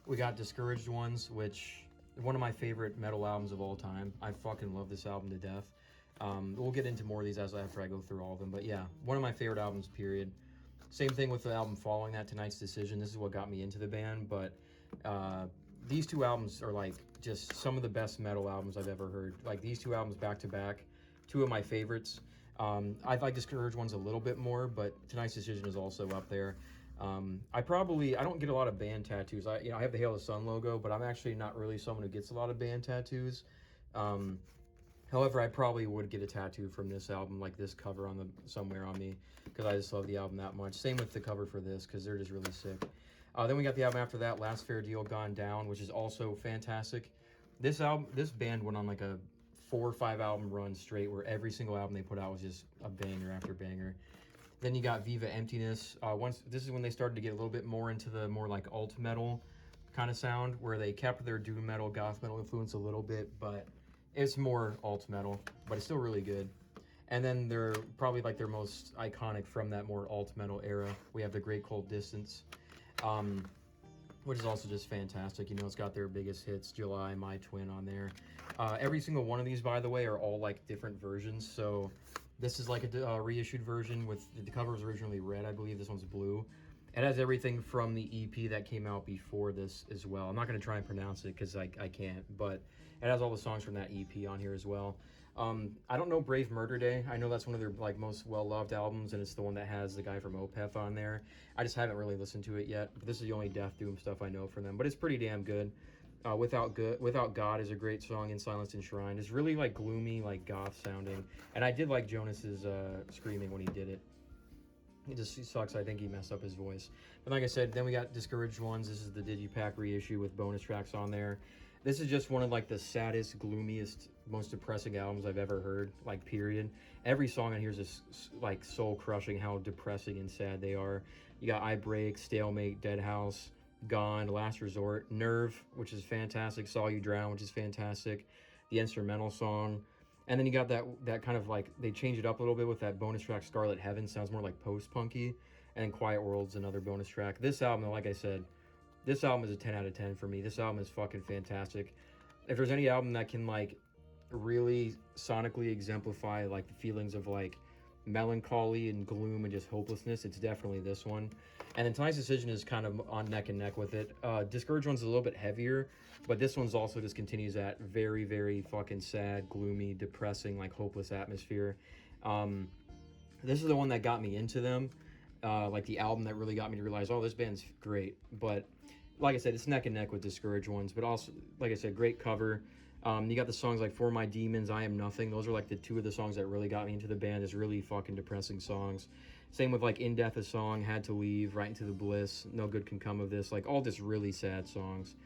A: We got Discouraged Ones, which one of my favorite metal albums of all time. I fucking love this album to death. We'll get into more of these after I go through all of them, but yeah, one of my favorite albums, period. Same thing with the album following that, Tonight's Decision. This is what got me into the band, but these 2 albums are like just some of the best metal albums I've ever heard. Like these 2 albums back to back, 2 of my favorites. I like Discouraged Ones a little bit more, but Tonight's Decision is also up there. I don't get a lot of band tattoos. I have the Hail the Sun logo, but I'm actually not really someone who gets a lot of band tattoos. However, I probably would get a tattoo from this album, like this cover on somewhere on me, because I just love the album that much. Same with the cover for this, because they're just really sick. Then we got the album after that, Last Fair Deal Gone Down, which is also fantastic. This band went on like a 4 or 5 album run straight, where every single album they put out was just a banger after banger. Then you got Viva Emptiness. This is when they started to get a little bit more into the more like alt metal kind of sound, where they kept their doom metal, goth metal influence a little bit, but it's more alt metal, but it's still really good. And then they're probably like their most iconic from that more alt metal era. We have The Great Cold Distance, which is also just fantastic. It's got their biggest hits, July, My Twin on there. Every single one of these, by the way, are all like different versions. So this is like a reissued version with the cover was originally red, I believe. This one's blue. It has everything from the EP that came out before this as well. I'm not going to try and pronounce it because I can't, but it has all the songs from that EP on here as well. I don't know Brave Murder Day. I know that's one of their like most well-loved albums, and it's the one that has the guy from Opeth on there. I just haven't really listened to it yet. But this is the only death doom stuff I know from them, but it's pretty damn good. Without God is a great song, In Silence Enshrined. It's really like gloomy, like goth sounding, and I did like Jonas's screaming when he did it. He sucks. I think he messed up his voice. But like I said, then we got Discouraged Ones. This is the Digipack reissue with bonus tracks on there. This is just one of like the saddest, gloomiest, most depressing albums I've ever heard, like period. Every song on here is just like soul crushing how depressing and sad they are. You got I Break, Stalemate, Dead House, Gone, Last Resort, Nerve, which is fantastic, Saw You Drown, which is fantastic, the instrumental song. And then you got that kind of like, they changed it up a little bit with that bonus track, Scarlet Heaven, sounds more like post-punky. And then Quiet World's another bonus track. This album, like I said, this album is a 10 out of 10 for me. This album is fucking fantastic. If there's any album that can like really sonically exemplify like the feelings of like melancholy and gloom and just hopelessness, it's definitely this one. And then Tonight's Decision is kind of on neck and neck with it. Discouraged One's a little bit heavier, but this one's also just continues that very, very fucking sad, gloomy, depressing, like hopeless atmosphere. This is the one that got me into them. Like the album that really got me to realize, oh, this band's great. But like I said, it's neck and neck with Discouraged Ones, but also, like I said, great cover. You got the songs like For My Demons, I Am Nothing. Those are like the 2 of the songs that really got me into the band. It's really fucking depressing songs. Same with like In Death a Song, Had to Leave, Right Into the Bliss, No Good Can Come of This. Like all just really sad songs.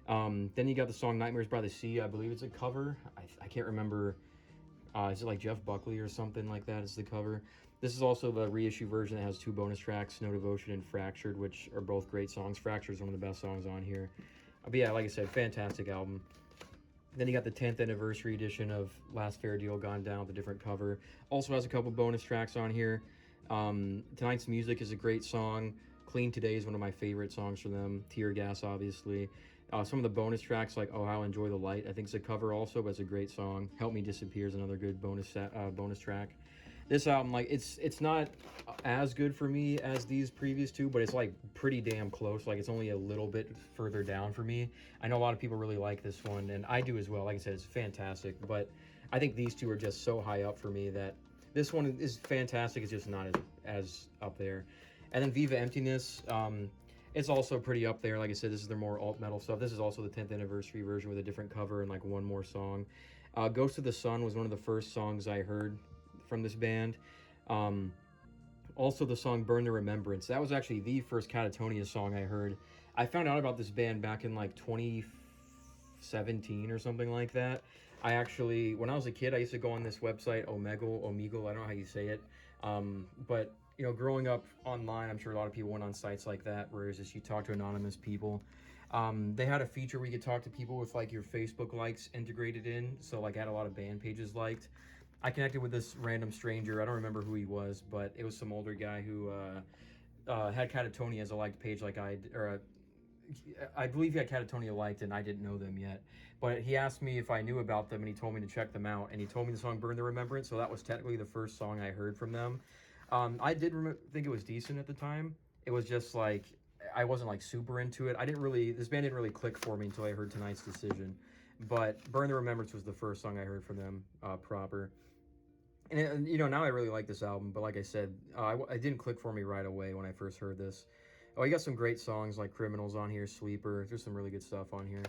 A: Then you got the song Nightmares by the Sea. I believe it's a cover. I can't remember. Is it like Jeff Buckley or something like that is the cover? This is also the reissue version that has 2 bonus tracks, No Devotion and Fractured, which are both great songs. Fractured is one of the best songs on here. But yeah, like I said, fantastic album. Then you got the 10th anniversary edition of Last Fair Deal Gone Down with a different cover. Also has a couple bonus tracks on here. Tonight's Music is a great song. Clean Today is one of my favorite songs for them. Tear Gas, obviously. Some of the bonus tracks like Oh How I Enjoy the Light, I think it's a cover also, but it's a great song. Help Me Disappear is another good bonus track. This album, like, it's not as good for me as these previous 2, but it's like pretty damn close. Like, it's only a little bit further down for me. I know a lot of people really like this one, and I do as well. Like I said, it's fantastic, but I think these 2 are just so high up for me that this one is fantastic. It's just not as up there. And then Viva Emptiness, it's also pretty up there. Like I said, this is their more alt metal stuff. This is also the 10th anniversary version with a different cover and like one more song. Ghost of the Sun was one of the first songs I heard from this band. Also the song Burn the Remembrance. That was actually the first Katatonia song I heard. I found out about this band back in like 2017 or something like that. I actually, when I was a kid, I used to go on this website, Omegle, I don't know how you say it. But, you know, growing up online, I'm sure a lot of people went on sites like that, where it's just you talk to anonymous people. They had a feature where you could talk to people with like your Facebook likes integrated in. So like I had a lot of band pages liked. I connected with this random stranger. I don't remember who he was, but it was some older guy who had Katatonia as a liked page like I believe he had Katatonia liked and I didn't know them yet. But he asked me if I knew about them and he told me to check them out. And he told me the song Burn the Remembrance, so that was technically the first song I heard from them. I did think it was decent at the time. It was just like, I wasn't like super into it. This band didn't really click for me until I heard Tonight's Decision. But Burn the Remembrance was the first song I heard from them proper. And you know, now I really like this album, but like I said, it didn't click for me right away when I first heard this. Oh, you got some great songs like Criminals on here, Sleeper. There's some really good stuff on here.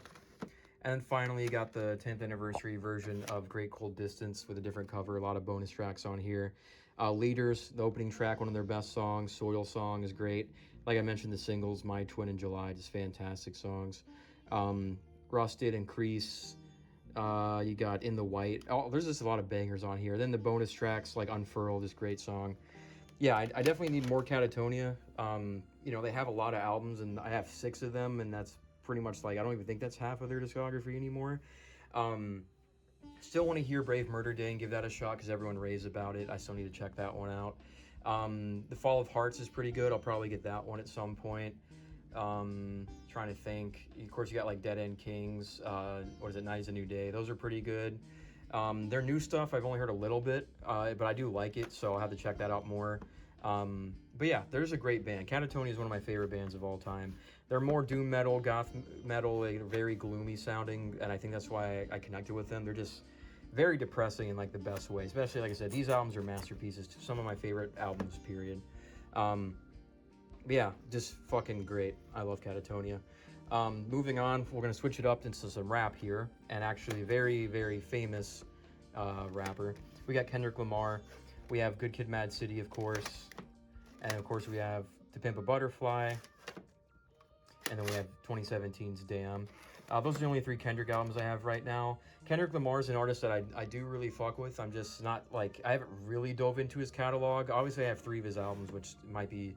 A: And then finally, you got the 10th anniversary version of Great Cold Distance with a different cover, a lot of bonus tracks on here. Leaders, the opening track, one of their best songs. Soil Song is great. Like I mentioned, the singles, My Twin and July, just fantastic songs. Rusted and Crease. You got In the White. Oh, there's just a lot of bangers on here. Then the bonus tracks like Unfurl, this great song. Yeah, I definitely need more Katatonia. You know, they have a lot of albums, and I have 6 of them, and that's pretty much like, I don't even think that's half of their discography anymore. Still want to hear Brave Murder Day and give that a shot because everyone raves about it. I still need to check that one out. The Fall of Hearts is pretty good. I'll probably get that one at some point. Trying to think. Of course, you got like Dead End Kings. What is it? Night is a New Day. Those are pretty good. Their new stuff, I've only heard a little bit, but I do like it, so I'll have to check that out more. But yeah, there's a great band. Katatonia is one of my favorite bands of all time. They're more doom metal, goth metal, very gloomy sounding, and I think that's why I connected with them. They're just very depressing in like the best way. Especially, like I said, these albums are masterpieces. Some of my favorite albums, period. But yeah, just fucking great. I love Katatonia. Moving on, we're going to switch it up into some rap here, and actually a very, very famous rapper. We got Kendrick Lamar. We have Good Kid, Mad City, of course. And of course, we have To Pimp a Butterfly. And then we have 2017's Damn. Those are the only 3 Kendrick albums I have right now. Kendrick Lamar is an artist that I do really fuck with. I'm just not like, I haven't really dove into his catalog. Obviously, I have 3 of his albums, which might be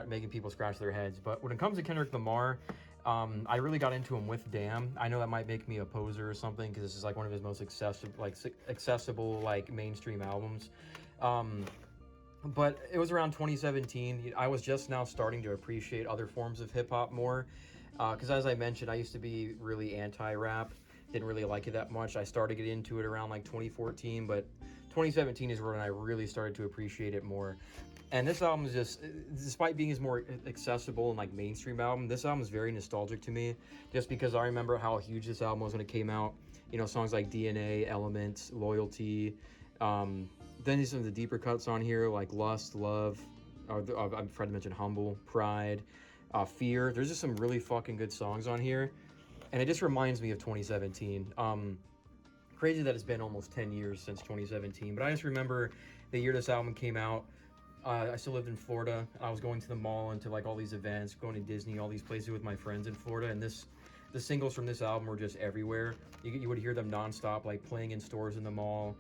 A: making people scratch their heads. But when it comes to Kendrick Lamar, I really got into him with Damn. I know that might make me a poser or something because this is like one of his most accessible like mainstream albums. But it was around 2017. I was just now starting to appreciate other forms of hip-hop more. Because as I mentioned, I used to be really anti-rap. Didn't really like it that much. I started getting into it around like 2014. But 2017 is when I really started to appreciate it more. And this album is just, despite being his more accessible and like mainstream album, this album is very nostalgic to me. Just because I remember how huge this album was when it came out. You know, songs like DNA, Elements, Loyalty. Then some of the deeper cuts on here, like Lust, Love, I'm trying to mention Humble, Pride, Fear. There's just some really fucking good songs on here. And it just reminds me of 2017. Crazy that it's been almost 10 years since 2017. But I just remember the year this album came out. I still lived in Florida. I was going to the mall and to like all these events, going to Disney, all these places with my friends in Florida. And the singles from this album were just everywhere. You would hear them nonstop, like playing in stores in the mall.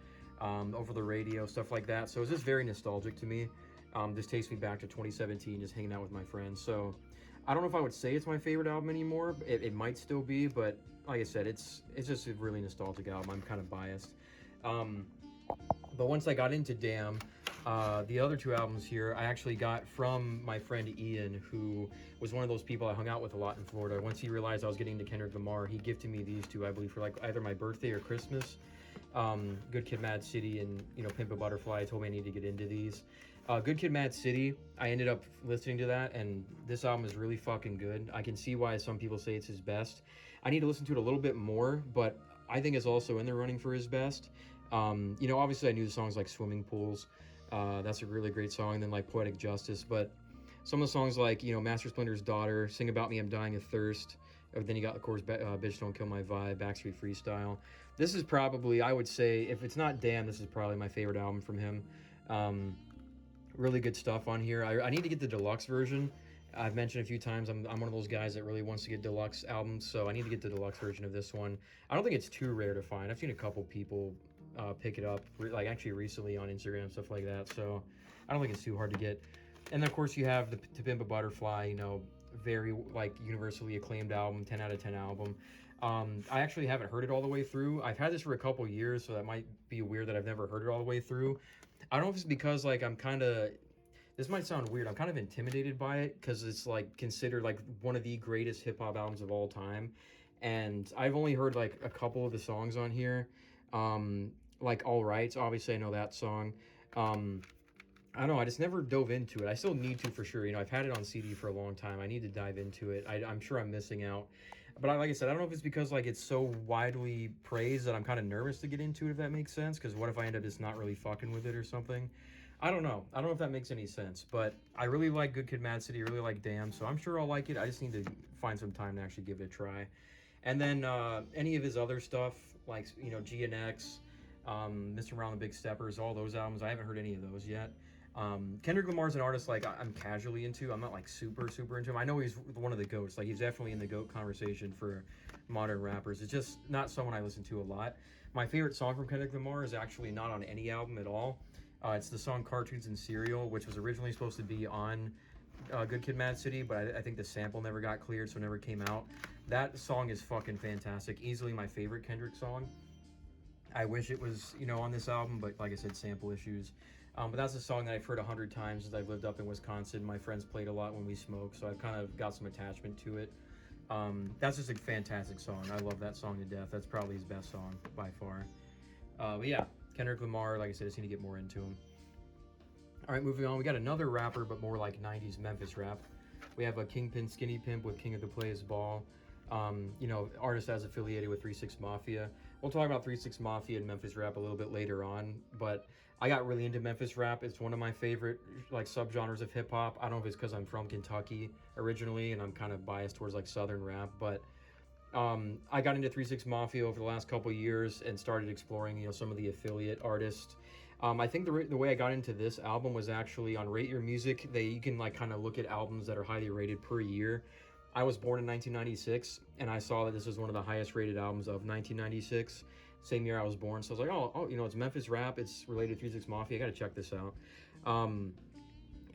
A: Over the radio, stuff like that. So it's just very nostalgic to me. This takes me back to 2017, just hanging out with my friends. So I don't know if I would say it's my favorite album anymore. It might still be, but like I said, it's just a really nostalgic album. I'm kind of biased. But once I got into Damn, the other 2 albums here, I actually got from my friend Ian, who was one of those people I hung out with a lot in Florida. Once he realized I was getting into Kendrick Lamar, he gifted me these 2, I believe, for like either my birthday or Christmas. Good Kid, Mad City, and you know, Pimp a Butterfly told me I need to get into these. Good Kid, Mad City, I ended up listening to that, and this album is really fucking good. I can see why some people say it's his best. I need to listen to it a little bit more, but I think it's also in the running for his best. You know, obviously I knew the songs like Swimming Pools. That's a really great song, and then like Poetic Justice, but Some of the songs like, you know, Master Splinter's Daughter, Sing About Me, I'm Dying of Thirst. Then you got, of course, Bitch Don't Kill My Vibe, Backstreet Freestyle. This is probably, I would say, if it's not Damn, this is probably my favorite album from him. Really good stuff on here. I need to get the deluxe version. I've mentioned a few times, I'm one of those guys that really wants to get deluxe albums, so I need to get the deluxe version of this one. I don't think it's too rare to find. I've seen a couple people pick it up, like actually recently on Instagram, stuff like that, so I don't think it's too hard to get. And of course you have the To Pimp a Butterfly, you know, very like universally acclaimed album, 10 out of 10 album. I actually haven't heard it all the way through. I've had this for a couple years, so that might be weird that I've never heard it all the way through. I don't know if it's because like I'm kind of, this might sound weird, I'm kind of intimidated by it because it's like considered like one of the greatest hip hop albums of all time. And I've only heard like a couple of the songs on here. Like All Right, obviously I know that song. I don't know, I just never dove into it. I still need to for sure. You know, I've had it on CD for a long time. I need to dive into it. I'm sure I'm missing out. But like I said, I don't know if it's because like it's so widely praised that I'm kind of nervous to get into it, if that makes sense. Because what if I end up just not really fucking with it or something? I don't know. I don't know if that makes any sense. But I really like Good Kid, Mad City. I really like Damn. So I'm sure I'll like it. I just need to find some time to actually give it a try. And then any of his other stuff, like, you know, GNX, Mr. Around the Big Steppers, all those albums, I haven't heard any of those yet. Kendrick Lamar's an artist like I'm casually into. I'm not like super into him. I know he's one of the GOATs. Like he's definitely in the GOAT conversation for modern rappers. It's just not someone I listen to a lot. My favorite song from Kendrick Lamar is actually not on any album at all. It's the song Cartoons and Cereal, which was originally supposed to be on Good Kid, Mad City, but I think the sample never got cleared, so it never came out. That song is fucking fantastic. Easily my favorite Kendrick song. I wish it was, you know, on this album, but like I said, sample issues. But that's a song that I've heard 100 times since I've lived up in Wisconsin. My friends played a lot when we smoked, so I've kind of got some attachment to it. That's just a fantastic song. I love that song to death. That's probably his best song by far. But yeah, Kendrick Lamar, like I said, I just need to get more into him. All right, moving on. We got another rapper, but more like 90s Memphis rap. We have a Kingpin, Skinny Pimp with King of the Players Ball. You know, artist as affiliated with 3 6 Mafia. We'll talk about 3 6 Mafia and Memphis rap a little bit later on, but I got really into Memphis rap. It's one of my favorite like subgenres of hip hop. I don't know if it's because I'm from Kentucky originally and I'm kind of biased towards like Southern rap, but I got into 3 6 Mafia over the last couple of years and started exploring, you know, some of the affiliate artists. I think the way I got into this album was actually on Rate Your Music. You can like kind of look at albums that are highly rated per year. I was born in 1996, and I saw that this was one of the highest rated albums of 1996. Same year I was born, so I was like, oh, you know, it's Memphis rap. It's related to 3 6 Mafia. I gotta check this out. And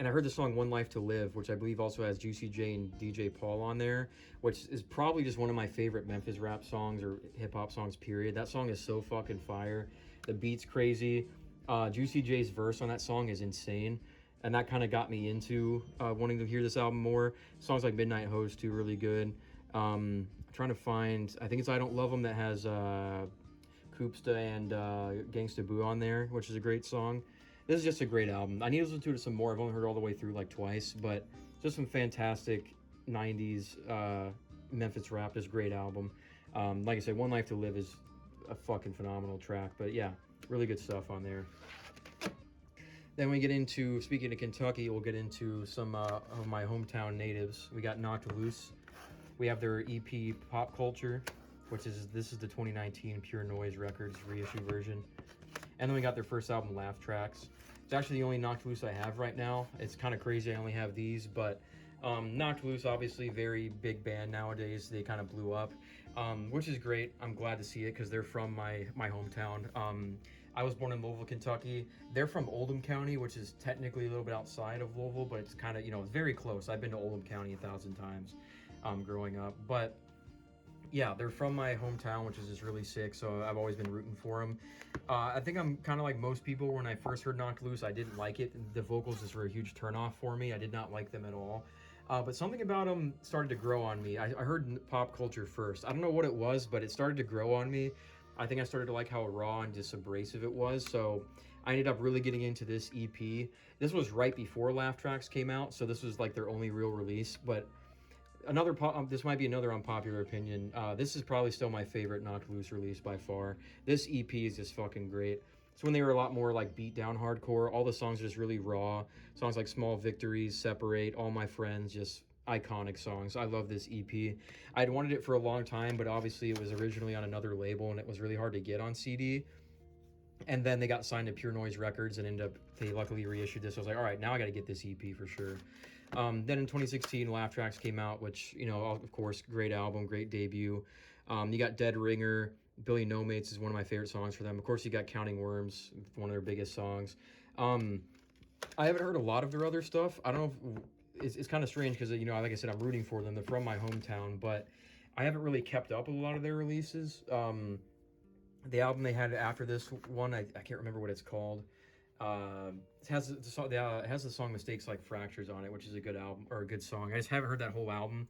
A: I heard the song One Life to Live, which I believe also has Juicy J and DJ Paul on there, which is probably just one of my favorite Memphis rap songs or hip hop songs, period. That song is so fucking fire. The beat's crazy. Juicy J's verse on that song is insane. And that kind of got me into wanting to hear this album more. Songs like Midnight Hose too, really good. Trying to find, I think it's I Don't Love 'Em that has Koopsta and Gangsta Boo on there, which is a great song. This is just a great album. I need to listen to it some more. I've only heard it all the way through like twice, but just some fantastic 90s Memphis rap. Just great album. Like I said, One Life to Live is a fucking phenomenal track, but yeah, really good stuff on there. Then we get into, speaking of Kentucky, we'll get into some of my hometown natives. We got Knocked Loose. We have their EP Pop Culture, this is the 2019 Pure Noise Records reissue version. And then we got their first album, Laugh Tracks. It's actually the only Knocked Loose I have right now. It's kind of crazy I only have these, but Knocked Loose, obviously very big band nowadays. They kind of blew up, which is great. I'm glad to see it because they're from my hometown. I was born in Louisville, Kentucky. They're from Oldham County, which is technically a little bit outside of Louisville, but it's kind of, you know, it's very close. I've been to Oldham County 1,000 times growing up. But yeah, they're from my hometown, which is just really sick, so I've always been rooting for them. I think I'm kind of like most people. When I first heard Knocked Loose, I didn't like it. The vocals just were a huge turnoff for me. I did not like them at all. But something about them started to grow on me. I heard Pop Culture first. I don't know what it was, but it started to grow on me. I think I started to like how raw and just abrasive it was, so I ended up really getting into this EP. This was right before Laugh Tracks came out, so this was like their only real release, but this might be another unpopular opinion. This is probably still my favorite Knocked Loose release by far. This EP is just fucking great. it's when they were a lot more like beat down hardcore. All the songs are just really raw. Songs like Small Victories, Separate, All My Friends, just iconic songs. I love this EP. I'd wanted it for a long time, but obviously it was originally on another label and it was really hard to get on CD. And then they got signed to Pure Noise Records and they luckily reissued this. I was like, all right, now I got to get this EP for sure. Then in 2016, Laugh Tracks came out, which, you know, of course, great album, great debut. You got Dead Ringer. Billy No Mates is one of my favorite songs for them. Of course, you got Counting Worms, one of their biggest songs. I haven't heard a lot of their other stuff. I don't know if it's kind of strange because, you know, like I said, I'm rooting for them. They're from my hometown, but I haven't really kept up with a lot of their releases. The album they had after this one, I can't remember what it's called. It has the song Mistakes Like Fractures on it, which is a good album, or a good song. I just haven't heard that whole album.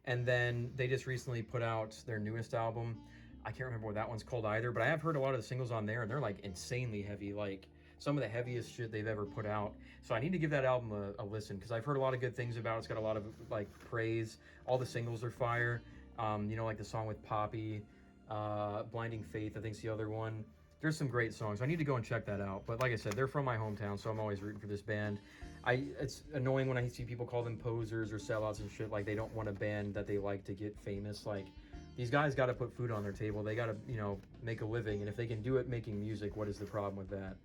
A: And then they just recently put out their newest album. I can't remember what that one's called either, but I have heard a lot of the singles on there, and they're like insanely heavy, like some of the heaviest shit they've ever put out. So I need to give that album a listen, because I've heard a lot of good things about it. It's got a lot of like praise. All the singles are fire. You know, like the song with Poppy, Blinding Faith, I think's the other one. There's some great songs. I need to go and check that out. But like I said, they're from my hometown, so I'm always rooting for this band. It's annoying when I see people call them posers or sellouts and shit. Like, they don't want a band that they like to get famous. Like, these guys got to put food on their table. They got to, you know, make a living. And if they can do it making music, what is the problem with that?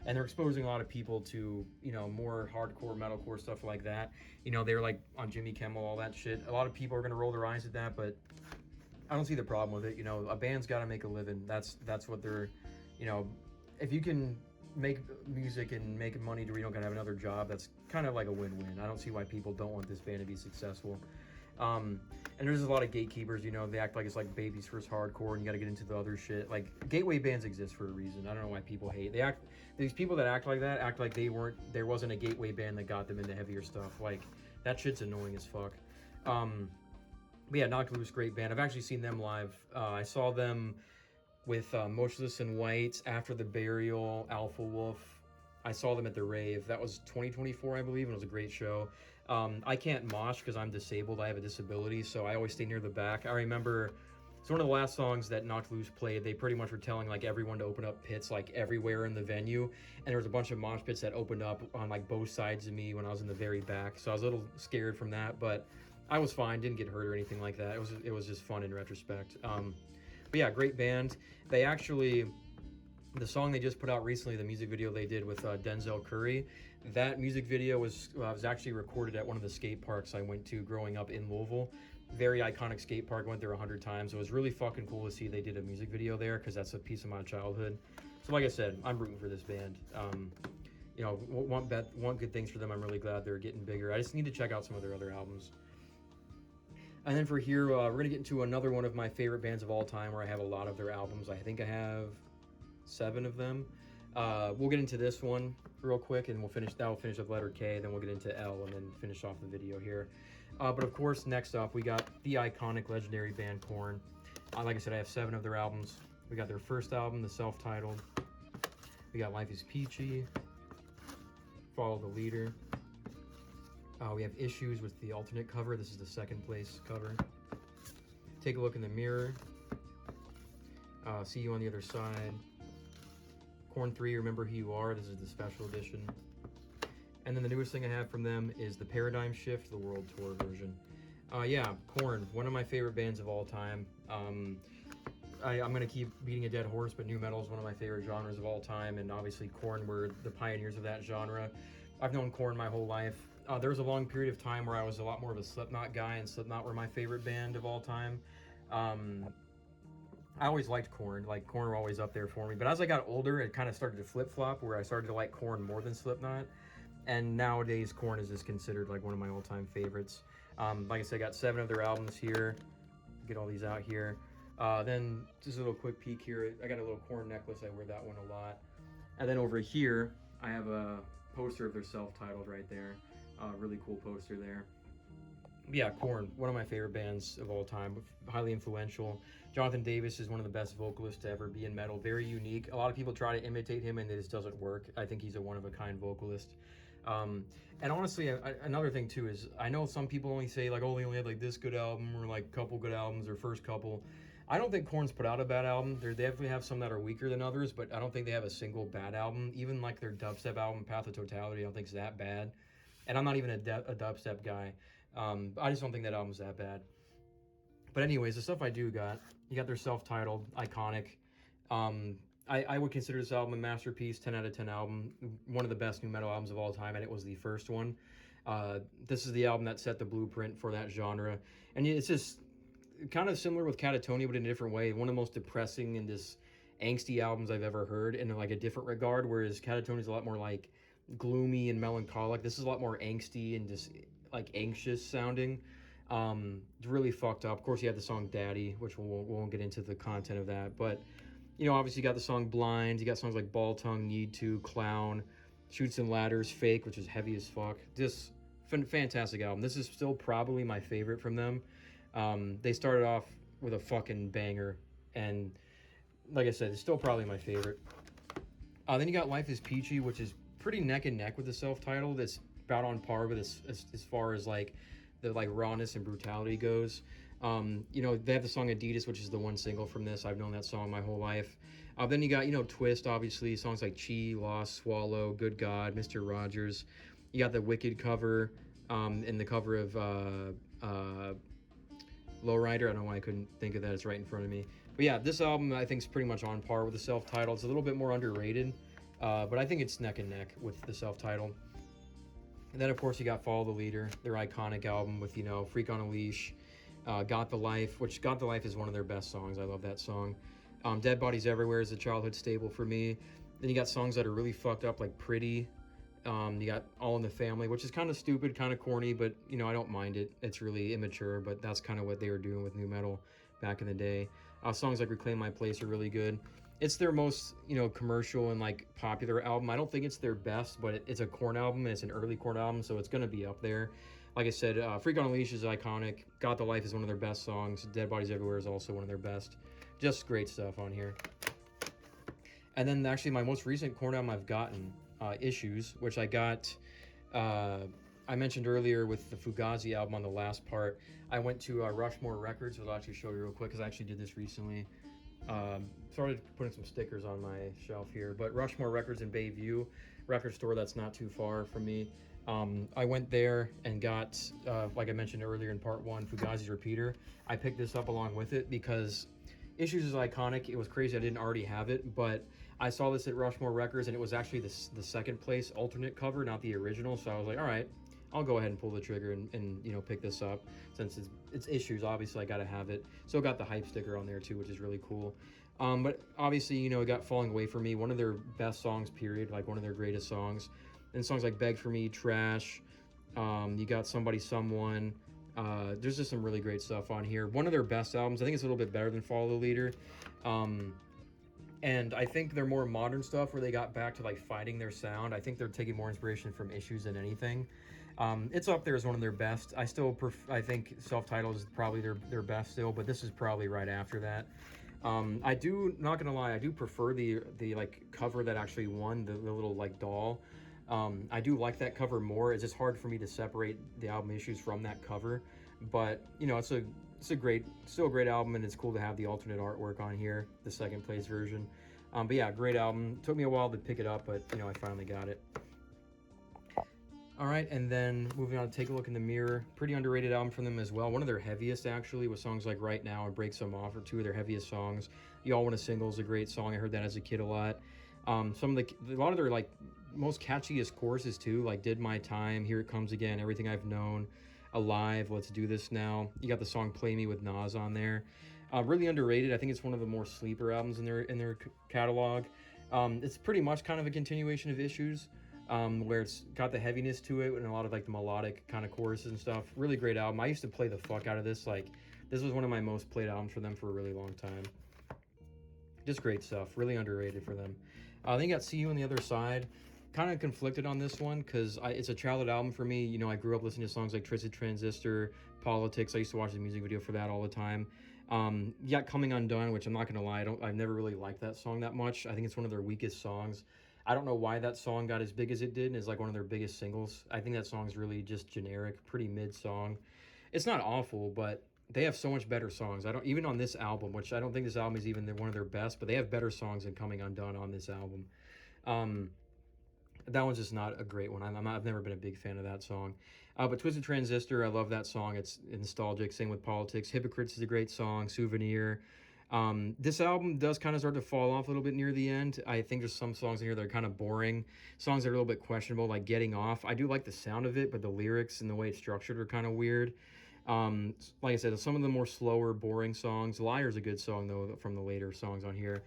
A: And they're exposing a lot of people to, you know, more hardcore, metalcore stuff like that. You know, they're like on Jimmy Kimmel, all that shit. A lot of people are going to roll their eyes at that, but I don't see the problem with it. You know, a band's got to make a living. That's what they're, you know, if you can make music and make money to where you don't gotta have another job, that's kind of like a win-win. I don't see why people don't want this band to be successful. And there's a lot of gatekeepers, you know, they act like it's like baby's first hardcore and you gotta get into the other shit. Like, gateway bands exist for a reason. I don't know why people hate. These people that act like that act like there wasn't a gateway band that got them into heavier stuff. Like, that shit's annoying as fuck. But yeah, Knocked Loose, great band. I've actually seen them live. I saw them with Motionless in White, After the Burial, Alpha Wolf. I saw them at the Rave. That was 2024, I believe, and it was a great show. I can't mosh because I'm disabled. I have a disability, so I always stay near the back. I remember it's one of the last songs that Knocked Loose played. They pretty much were telling like everyone to open up pits like everywhere in the venue, and there was a bunch of mosh pits that opened up on like both sides of me when I was in the very back. So I was a little scared from that, but I was fine. Didn't get hurt or anything like that. It was just fun in retrospect. But yeah, great band. They actually, the song they just put out recently, the music video they did with Denzel Curry, that music video was actually recorded at one of the skate parks I went to growing up in Louisville. Very iconic skate park, went there 100 times. It was really fucking cool to see they did a music video there, because that's a piece of my childhood. So like I said, I'm rooting for this band. You know, want good things for them. I'm really glad they're getting bigger. I just need to check out some of their other albums. And then for here, we're going to get into another one of my favorite bands of all time where I have a lot of their albums. I think I have 7 of them. We'll get into this one real quick, and we'll finish up letter K, then we'll get into L, and then finish off the video here. But of course, next up, we got the iconic, legendary band Korn. Like I said, I have 7 of their albums. We got their first album, the self-titled. We got Life is Peachy, Follow the Leader. We have Issues with the alternate cover. This is the second place cover. Take a Look in the Mirror. See You on the Other Side. Korn 3, Remember Who You Are. This is the special edition. And then the newest thing I have from them is the Paradigm Shift, the World Tour version. Yeah, Korn, one of my favorite bands of all time. I'm going to keep beating a dead horse, but nu metal is one of my favorite genres of all time, and obviously Korn were the pioneers of that genre. I've known Korn my whole life. There was a long period of time where I was a lot more of a Slipknot guy, and Slipknot were my favorite band of all time. I always liked Korn. Like, Korn were always up there for me. But as I got older, it kind of started to flip-flop, where I started to like Korn more than Slipknot. And nowadays, Korn is just considered like one of my all-time favorites. Like I said, I got 7 of their albums here. Get all these out here. Then just a little quick peek here. I got a little Korn necklace. I wear that one a lot. And then over here, I have a poster of their self-titled right there. Really cool poster there. Yeah, Korn, one of my favorite bands of all time, highly influential. Jonathan Davis is one of the best vocalists to ever be in metal. Very unique. A lot of people try to imitate him, and it just doesn't work. I think he's a one-of-a-kind vocalist. And honestly, another thing too is, I know some people only say like, oh, they only had like this good album, or like couple good albums, or first couple. I don't think Korn's put out a bad album. They definitely have some that are weaker than others, but I don't think they have a single bad album. Even like their dubstep album, Path of Totality, I don't think it's that bad. And I'm not even a dubstep guy. I just don't think that album's that bad. But anyways, the stuff I do got, you got their self-titled, iconic. I would consider this album a masterpiece, 10 out of 10 album, one of the best new metal albums of all time, and it was the first one. This is the album that set the blueprint for that genre. And it's just kind of similar with Katatonia, but in a different way. One of the most depressing and just angsty albums I've ever heard in like a different regard, whereas Katatonia is a lot more like gloomy and melancholic. This is a lot more angsty and just like anxious sounding. It's really fucked up. Of course, you have the song Daddy, which we won't get into the content of that, but you know, obviously you got the song Blind, you got songs like Ball Tongue, Need To, Clown, Shoots and Ladders, Fake, which is heavy as fuck. Just fantastic album. This is still probably my favorite from them. They started off with a fucking banger, and like I said, it's still probably my favorite. Then you got Life is Peachy, which is pretty neck and neck with the self-titled. It's about on par with as far as like the like rawness and brutality goes. You know, they have the song Adidas, which is the one single from this. I've known that song my whole life. Then you got, you know, Twist, obviously, songs like Chi, Lost, Swallow, Good God, Mr. Rogers. You got the Wicked cover, and the cover of Lowrider. I don't know why I couldn't think of that. It's right in front of me. But yeah, this album I think is pretty much on par with the self-titled. It's a little bit more underrated, but I think it's neck and neck with the self-titled. And then, of course, you got Follow the Leader, their iconic album with, you know, Freak on a Leash, Got the Life, which Got the Life is one of their best songs. I love that song. Dead Bodies Everywhere is a childhood staple for me. Then you got songs that are really fucked up, like Pretty. You got All in the Family, which is kind of stupid, kind of corny, but, you know, I don't mind it. It's really immature, but that's kind of what they were doing with new metal back in the day. Songs like Reclaim My Place are really good. It's their most, you know, commercial and like popular album. I don't think it's their best, but it's a Korn album and it's an early Korn album, so it's gonna be up there. Like I said, Freak on a Leash is iconic. Got the Life is one of their best songs. Dead Bodies Everywhere is also one of their best. Just great stuff on here. And then actually my most recent Korn album I've gotten, Issues, which I got, I mentioned earlier with the Fugazi album on the last part. I went to Rushmore Records, which I'll actually show you real quick because I actually did this recently. Started putting some stickers on my shelf here, but Rushmore Records in Bayview, record store that's not too far from me. I went there and got, like I mentioned earlier in part one, Fugazi's Repeater. I picked this up along with it because Issues is iconic. It was crazy I didn't already have it, but I saw this at Rushmore Records and it was actually the second place alternate cover, not the original. So I was like, all right, I'll go ahead and pull the trigger and you know, pick this up. Since it's Issues, obviously I gotta have it. So it got the hype sticker on there too, which is really cool. But obviously, you know, it got Falling Away From Me, one of their best songs, period, like one of their greatest songs. And songs like Beg For Me, Trash, you got Somebody Someone. There's just some really great stuff on here. One of their best albums. I think it's a little bit better than Follow the Leader. And I think their more modern stuff where they got back to like finding their sound, I think they're taking more inspiration from Issues than anything. It's up there as one of their best. I think self-titled is probably their best still, but this is probably right after that. I do, not gonna lie, I do prefer the like cover that actually won, the little like doll. I do like that cover more. It's just hard for me to separate the album Issues from that cover, but you know, it's still a great album, and it's cool to have the alternate artwork on here, the second place version. But yeah, great album. Took me a while to pick it up, but you know, I finally got it. All right, and then moving on to Take a Look in the Mirror. Pretty underrated album from them as well. One of their heaviest, actually, with songs like Right Now and Break Some Off, are two of their heaviest songs. You All Want a Single is a great song. I heard that as a kid a lot. A lot of their like most catchiest choruses too, like Did My Time, Here It Comes Again, Everything I've Known, Alive, Let's Do This Now. You got the song Play Me with Nas on there. Really underrated. I think it's one of the more sleeper albums in their catalog. It's pretty much kind of a continuation of Issues, where it's got the heaviness to it and a lot of like the melodic kind of choruses and stuff. Really great album. I used to play the fuck out of this. Like, this was one of my most played albums for them for a really long time. Just great stuff. Really underrated for them. Then you got See You on the Other Side. Kind of conflicted on this one because it's a childhood album for me. You know, I grew up listening to songs like Twisted Transistor, Politics. I used to watch the music video for that all the time. You got Coming Undone, which I'm not gonna lie, I've never really liked that song that much. I think it's one of their weakest songs. I don't know why that song got as big as it did and is like one of their biggest singles. I think that song's really just generic, pretty mid song. It's not awful, but they have so much better songs. I don't even on this album, which I don't think this album is even one of their best, but they have better songs than Coming Undone on this album. Um, that one's just not a great one. I've never been a big fan of that song. But Twisted Transistor, I love that song. It's nostalgic. Same with Politics. Hypocrites is a great song. Souvenir. This album does kind of start to fall off a little bit near the end. I think there's some songs in here that are kind of boring. Songs that are a little bit questionable, like Getting Off. I do like the sound of it, but the lyrics and the way it's structured are kind of weird. Like I said, some of the more slower, boring songs. Liar's a good song, though, from the later songs on here.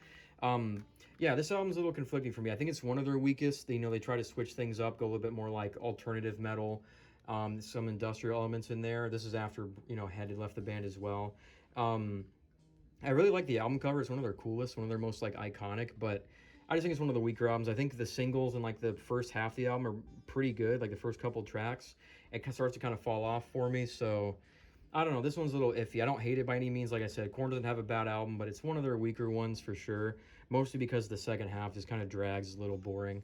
A: Yeah, this album's a little conflicting for me. I think it's one of their weakest. They try to switch things up, go a little bit more like alternative metal, some industrial elements in there. This is after, Head had left the band as well. I really like the album cover. It's one of their coolest, one of their most like iconic, but I just think it's one of the weaker albums. I think the singles and like the first half of the album are pretty good, like the first couple tracks. It starts to kind of fall off for me, so I don't know. This one's a little iffy. I don't hate it by any means. Like I said, Korn doesn't have a bad album, but it's one of their weaker ones for sure. Mostly because the second half just kind of drags, is a little boring.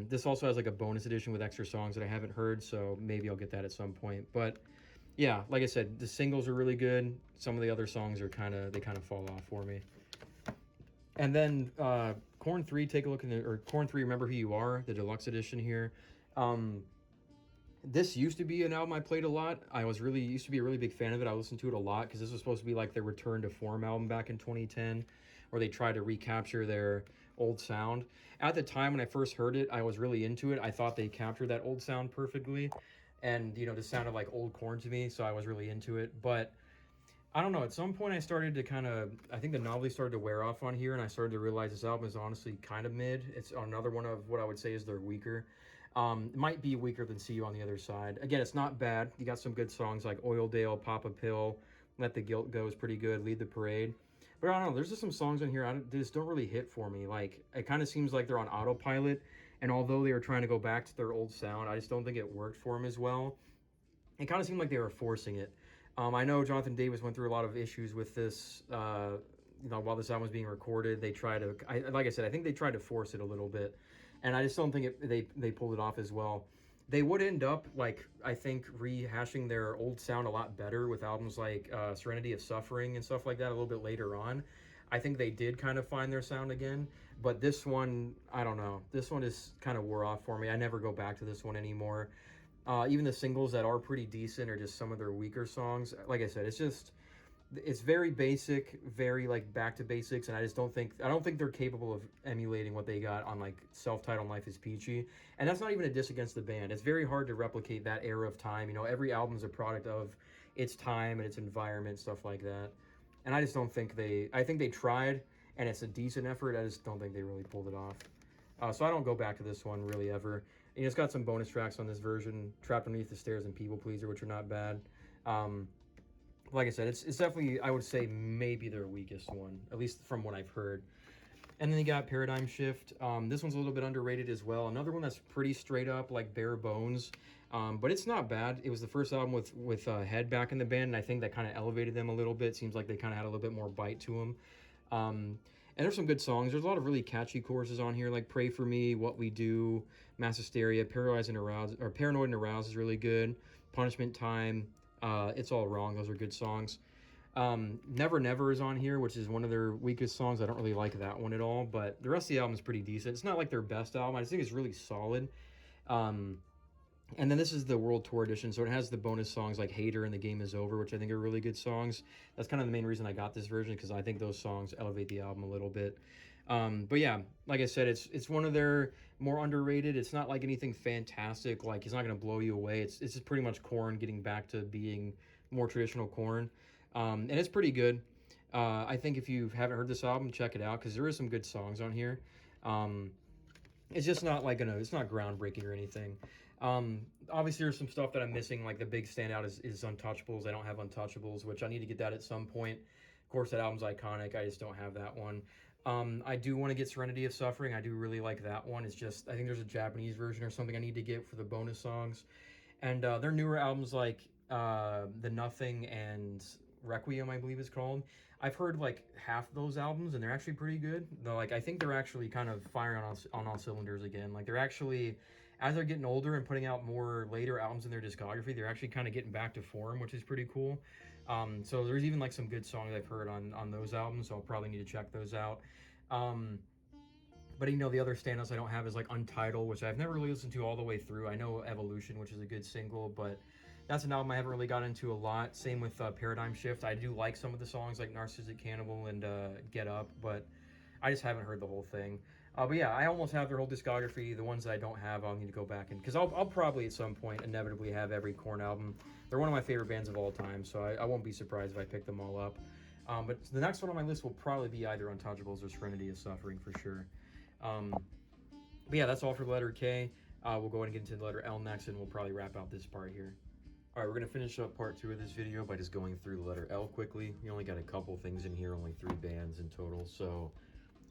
A: This also has like a bonus edition with extra songs that I haven't heard, so maybe I'll get that at some point. But yeah, like I said, the singles are really good. Some of the other songs are kind of fall off for me. And then Korn 3, take a look or Korn 3, Remember Who You Are, the deluxe edition here. This used to be an album I played a lot. Used to be a really big fan of it. I listened to it a lot because this was supposed to be like their return to form album back in 2010, where they tried to recapture their old sound. At the time when I first heard it, I was really into it. I thought they captured that old sound perfectly, and just sounded like old Korn to me, so I was really into it. But I don't know, at some point I started to I think the novelty started to wear off on here, and I started to realize this album is honestly kind of mid. It's another one of what I would say is their weaker. It might be weaker than See You on the Other Side. Again, it's not bad. You got some good songs like Oildale, Pop a Pill, Let the Guilt Go is pretty good, Lead the Parade. But I don't know, there's just some songs in here that just don't really hit for me. Like, it kind of seems like they're on autopilot, and although they were trying to go back to their old sound, I just don't think it worked for them as well. It kind of seemed like they were forcing it. I know Jonathan Davis went through a lot of issues with this, while this album was being recorded. They tried to, like I said, I think they tried to force it a little bit, and I just don't think they pulled it off as well. They would end up, I think, rehashing their old sound a lot better with albums like Serenity of Suffering and stuff like that a little bit later on. I think they did kind of find their sound again, but this one, I don't know. This one is kind of wore off for me. I never go back to this one anymore. Even the singles that are pretty decent are just some of their weaker songs. Like I said, it's very basic, very back to basics, and I don't think they're capable of emulating what they got on self-titled Life is Peachy. And that's not even a diss against the band. It's very hard to replicate that era of time. Every album is a product of its time and its environment, stuff like that. And I just don't think I think they tried, and it's a decent effort. I just don't think they really pulled it off. So I don't go back to this one really ever. It's got some bonus tracks on this version, Trapped Underneath the Stairs and People Pleaser, which are not bad. Like I said, it's definitely, I would say, maybe their weakest one, at least from what I've heard. And then you got Paradigm Shift. This one's a little bit underrated as well. Another one that's pretty straight up, bare bones. But it's not bad. It was the first album with Head back in the band, and I think that kind of elevated them a little bit. Seems like they kind of had a little bit more bite to them. And there's some good songs. There's a lot of really catchy choruses on here, like Pray For Me, What We Do, Mass Hysteria, Paranoid and Aroused is really good. Punishment Time, It's All Wrong, those are good songs. Never Never is on here, which is one of their weakest songs. I don't really like that one at all, but the rest of the album is pretty decent. It's not like their best album. I just think it's really solid. And then this is the World Tour edition, so it has the bonus songs like Hater and The Game Is Over, which I think are really good songs. That's kind of the main reason I got this version, because I think those songs elevate the album a little bit. But yeah, like I said, it's one of their more underrated. It's not like anything fantastic. It's not going to blow you away. It's just pretty much Korn getting back to being more traditional Korn. And it's pretty good. I think if you haven't heard this album, check it out, because there is some good songs on here. It's just not it's not groundbreaking or anything. Obviously there's some stuff that I'm missing, the big standout is Untouchables. I don't have Untouchables, which I need to get that at some point. Of course, that album's iconic. I just don't have that one. I do want to get Serenity of Suffering. I do really like that one. It's just, I think there's a Japanese version or something I need to get for the bonus songs. And their newer albums The Nothing and Requiem, I believe is called. I've heard half those albums, and they're actually pretty good. Though I think they're actually kind of firing on all cylinders again. They're actually as they're getting older and putting out more later albums in their discography, they're actually kind of getting back to form, which is pretty cool. So there's even like some good songs I've heard on those albums, so I'll probably need to check those out. Um, but you know, the other standouts I don't have is like Untitled, which I've never really listened to all the way through. I know Evolution, which is a good single, but that's an album I haven't really got into a lot. Same with Paradigm Shift. I do like some of the songs like Narcissistic Cannibal and Get Up, but I just haven't heard the whole thing. But yeah, I almost have their whole discography. The ones that I don't have, I'll need to go back and, because I'll probably at some point inevitably have every Korn album. They're one of my favorite bands of all time, so I won't be surprised if I pick them all up. But the next one on my list will probably be either Untouchables or Serenity of Suffering for sure. But yeah, that's all for the letter K. We'll go ahead and get into the letter L next, and we'll probably wrap out this part here. All right, we're going to finish up part 2 of this video by just going through the letter L quickly. We only got a couple things in here, only 3 bands in total, so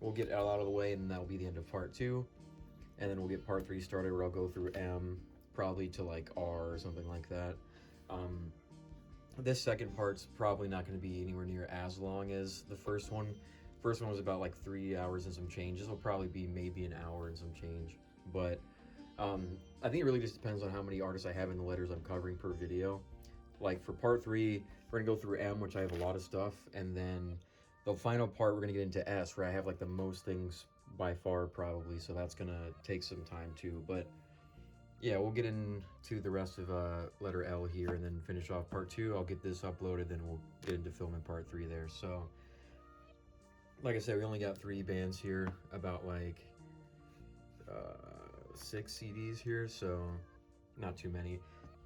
A: we'll get L out of the way, and that'll be the end of part 2. And then we'll get part 3 started, where I'll go through M, probably to like R or something like that. This second part's probably not going to be anywhere near as long as the first one. First one was about like 3 hours and some change. This will probably be maybe an hour and some change. But I think it really just depends on how many artists I have in the letters I'm covering per video. Like for part 3, we're going to go through M, which I have a lot of stuff. And then the final part, we're going to get into S, where I have like the most things by far probably. So that's going to take some time too. But yeah, we'll get into the rest of letter L here and then finish off part 2. I'll get this uploaded, then we'll get into filming part 3 there. So like I said, we only got 3 bands here, about like 6 CDs here, so not too many.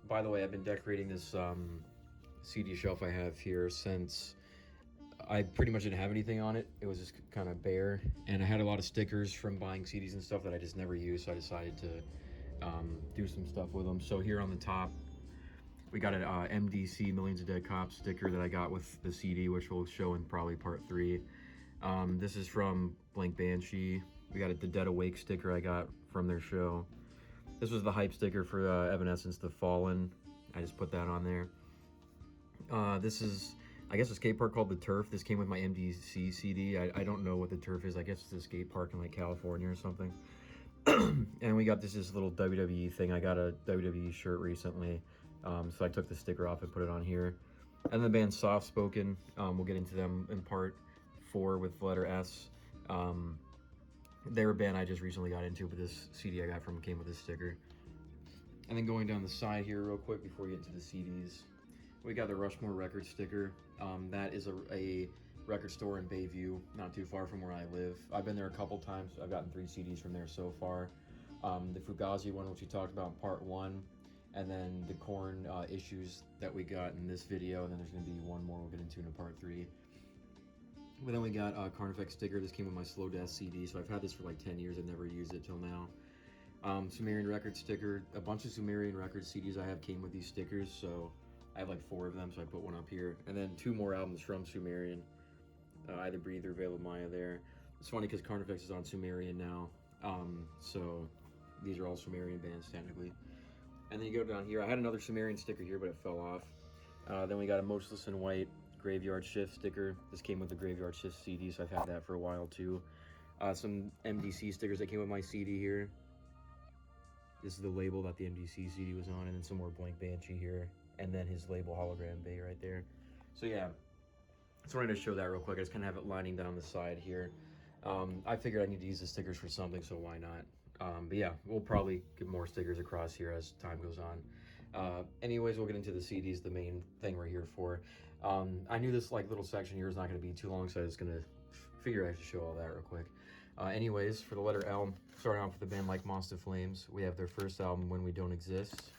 A: By the way, I've been decorating this CD shelf I have here since I pretty much didn't have anything on it. It was just kind of bare, and I had a lot of stickers from buying CDs and stuff that I just never used, so I decided to do some stuff with them. So here on the top, we got an MDC, Millions of Dead Cops sticker that I got with the CD, which we'll show in probably part 3. This is from Blank Banshee. We got the Dead Awake sticker I got from their show. This was the hype sticker for Evanescence, The Fallen. I just put that on there. This is, I guess, a skate park called The Turf. This came with my MDC CD. I don't know what The Turf is. I guess it's a skate park in like California or something. And we got this little WWE thing. I got a WWE shirt recently, so I took the sticker off and put it on here. And the band Soft Spoken. We'll get into them in part 4 with the letter S. They're a band I just recently got into, but this CD I got from them came with this sticker. And then going down the side here real quick before we get into the CDs, we got the Rushmore record sticker. That is a record store in Bayview, not too far from where I live. I've been there a couple times. I've gotten 3 CDs from there so far. The Fugazi one, which we talked about in part 1, and then the Korn issues that we got in this video, and then there's going to be one more we'll get into in part 3. But then we got a Carnifex sticker. This came with my Slow Death CD, so I've had this for like 10 years. I've never used it till now. Sumerian record sticker. A bunch of Sumerian record CDs I have came with these stickers, so I have like 4 of them, so I put one up here. And then 2 more albums from Sumerian. Either Breathe or Veil of Maya there. It's funny because Carnifex is on Sumerian now, so these are all Sumerian bands technically. And then you go down here. I had another Sumerian sticker here, but it fell off. Then we got a Motionless in White Graveyard Shift sticker. This came with the Graveyard Shift CD, so I've had that for a while too. Some MDC stickers that came with my CD here. This is the label that the MDC CD was on, and then some more Blank Banshee here, and then his label Hologram Bay right there. So yeah, just wanted to show that real quick. I just kind of have it lining down the side here. I figured I need to use the stickers for something, so why not? But yeah, we'll probably get more stickers across here as time goes on. Anyways, we'll get into the CDs, the main thing we're here for. I knew this like little section here is not going to be too long, so I was going to figure I should show all that real quick. Anyways, for the letter L, starting off with the band Like Moths to Flames, we have their first album, When We Don't Exist,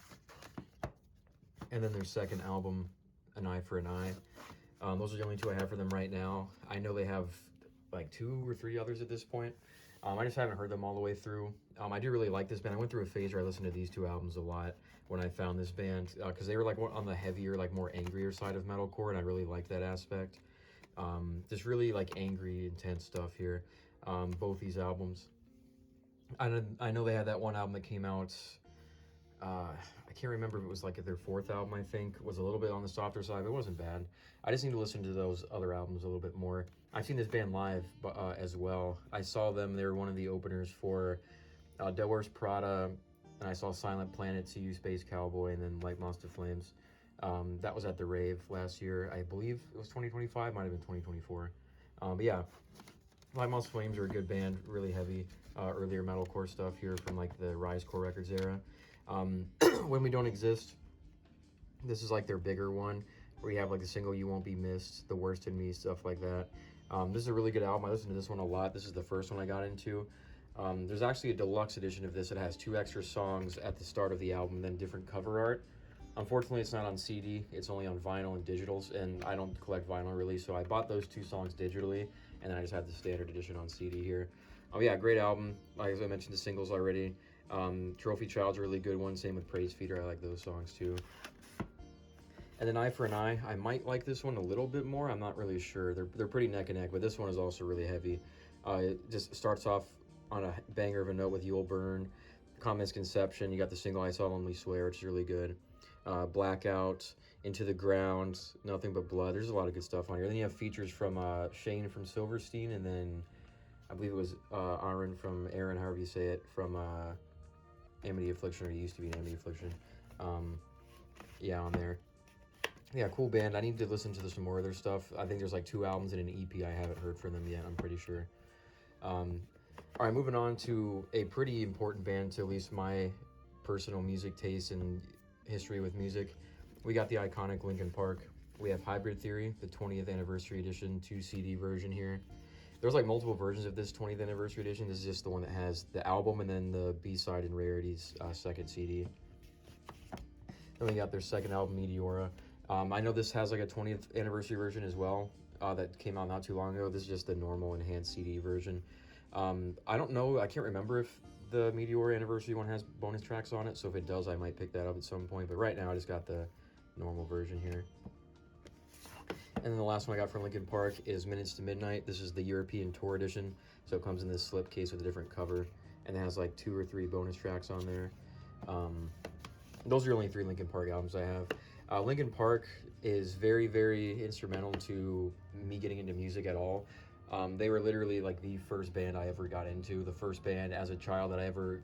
A: and then their second album, An Eye for an Eye. Those are the only 2 I have for them right now. I know they have like 2 or 3 others at this point. I just haven't heard them all the way through. I do really like this band. I went through a phase where I listened to these 2 albums a lot when I found this band, because they were like on the heavier, like more angrier side of metalcore, and I really liked that aspect. Just really like angry, intense stuff here. Both these albums. I know they had that one album that came out, I can't remember if it was like their 4th album, I think, was a little bit on the softer side, but it wasn't bad. I just need to listen to those other albums a little bit more. I've seen this band live as well. I saw them, they were one of the openers for Dead Wears Prada and I saw Silent Planet, See You, Space Cowboy, and then Like Moths to Flames. That was at the rave last year. I believe it was 2025, might have been 2024. But yeah, Like Moths to Flames are a good band, really heavy, earlier metalcore stuff here from like the Rise Core Records era. When We Don't Exist, this is like their bigger one, where you have like the single You Won't Be Missed, The Worst in Me, stuff like that. This is a really good album. I listened to this one a lot. This is the first one I got into. There's actually a deluxe edition of this. It has 2 extra songs at the start of the album, then different cover art. Unfortunately, it's not on CD. It's only on vinyl and digitals, and I don't collect vinyl really, so I bought those 2 songs digitally, and then I just had the standard edition on CD here. Oh yeah, great album. Like as I mentioned, the singles already. Trophy Child's a really good one. Same with Praise Feeder. I like those songs too. And then Eye for an Eye. I might like this one a little bit more. I'm not really sure. They're pretty neck and neck, but this one is also really heavy. It just starts off on a banger of a note with You'll Burn. Common Misconception. You got the single I Solemnly Swear, which is really good. Blackout, Into the Ground, Nothing But Blood. There's a lot of good stuff on here. Then you have features from Shane from Silverstein, and then I believe it was Aaron, however you say it, from Amity Affliction, or used to be Amity Affliction. Yeah, on there. Yeah, cool band. I need to listen to some more of their stuff. I think there's like 2 albums and an EP I haven't heard from them yet, I'm pretty sure. All right, moving on to a pretty important band to at least my personal music taste and history with music. We got the iconic Linkin Park. We have Hybrid Theory, the 20th anniversary edition, 2 CD version here. There's like multiple versions of this 20th anniversary edition. This is just the one that has the album and then the B-side and rarities second CD. Then we got their second album, Meteora. I know this has like a 20th anniversary version as well that came out not too long ago. This is just the normal enhanced CD version. I don't know, I can't remember if the Meteora anniversary one has bonus tracks on it, so if it does, I might pick that up at some point, but right now I just got the normal version here. And then the last one I got from Linkin Park is Minutes to Midnight. This is the European Tour edition, so it comes in this slipcase with a different cover, and it has like 2 or 3 bonus tracks on there. Those are the only 3 Linkin Park albums I have. Linkin Park is very, very instrumental to me getting into music at all. They were literally like the first band I ever got into, the first band as a child that I ever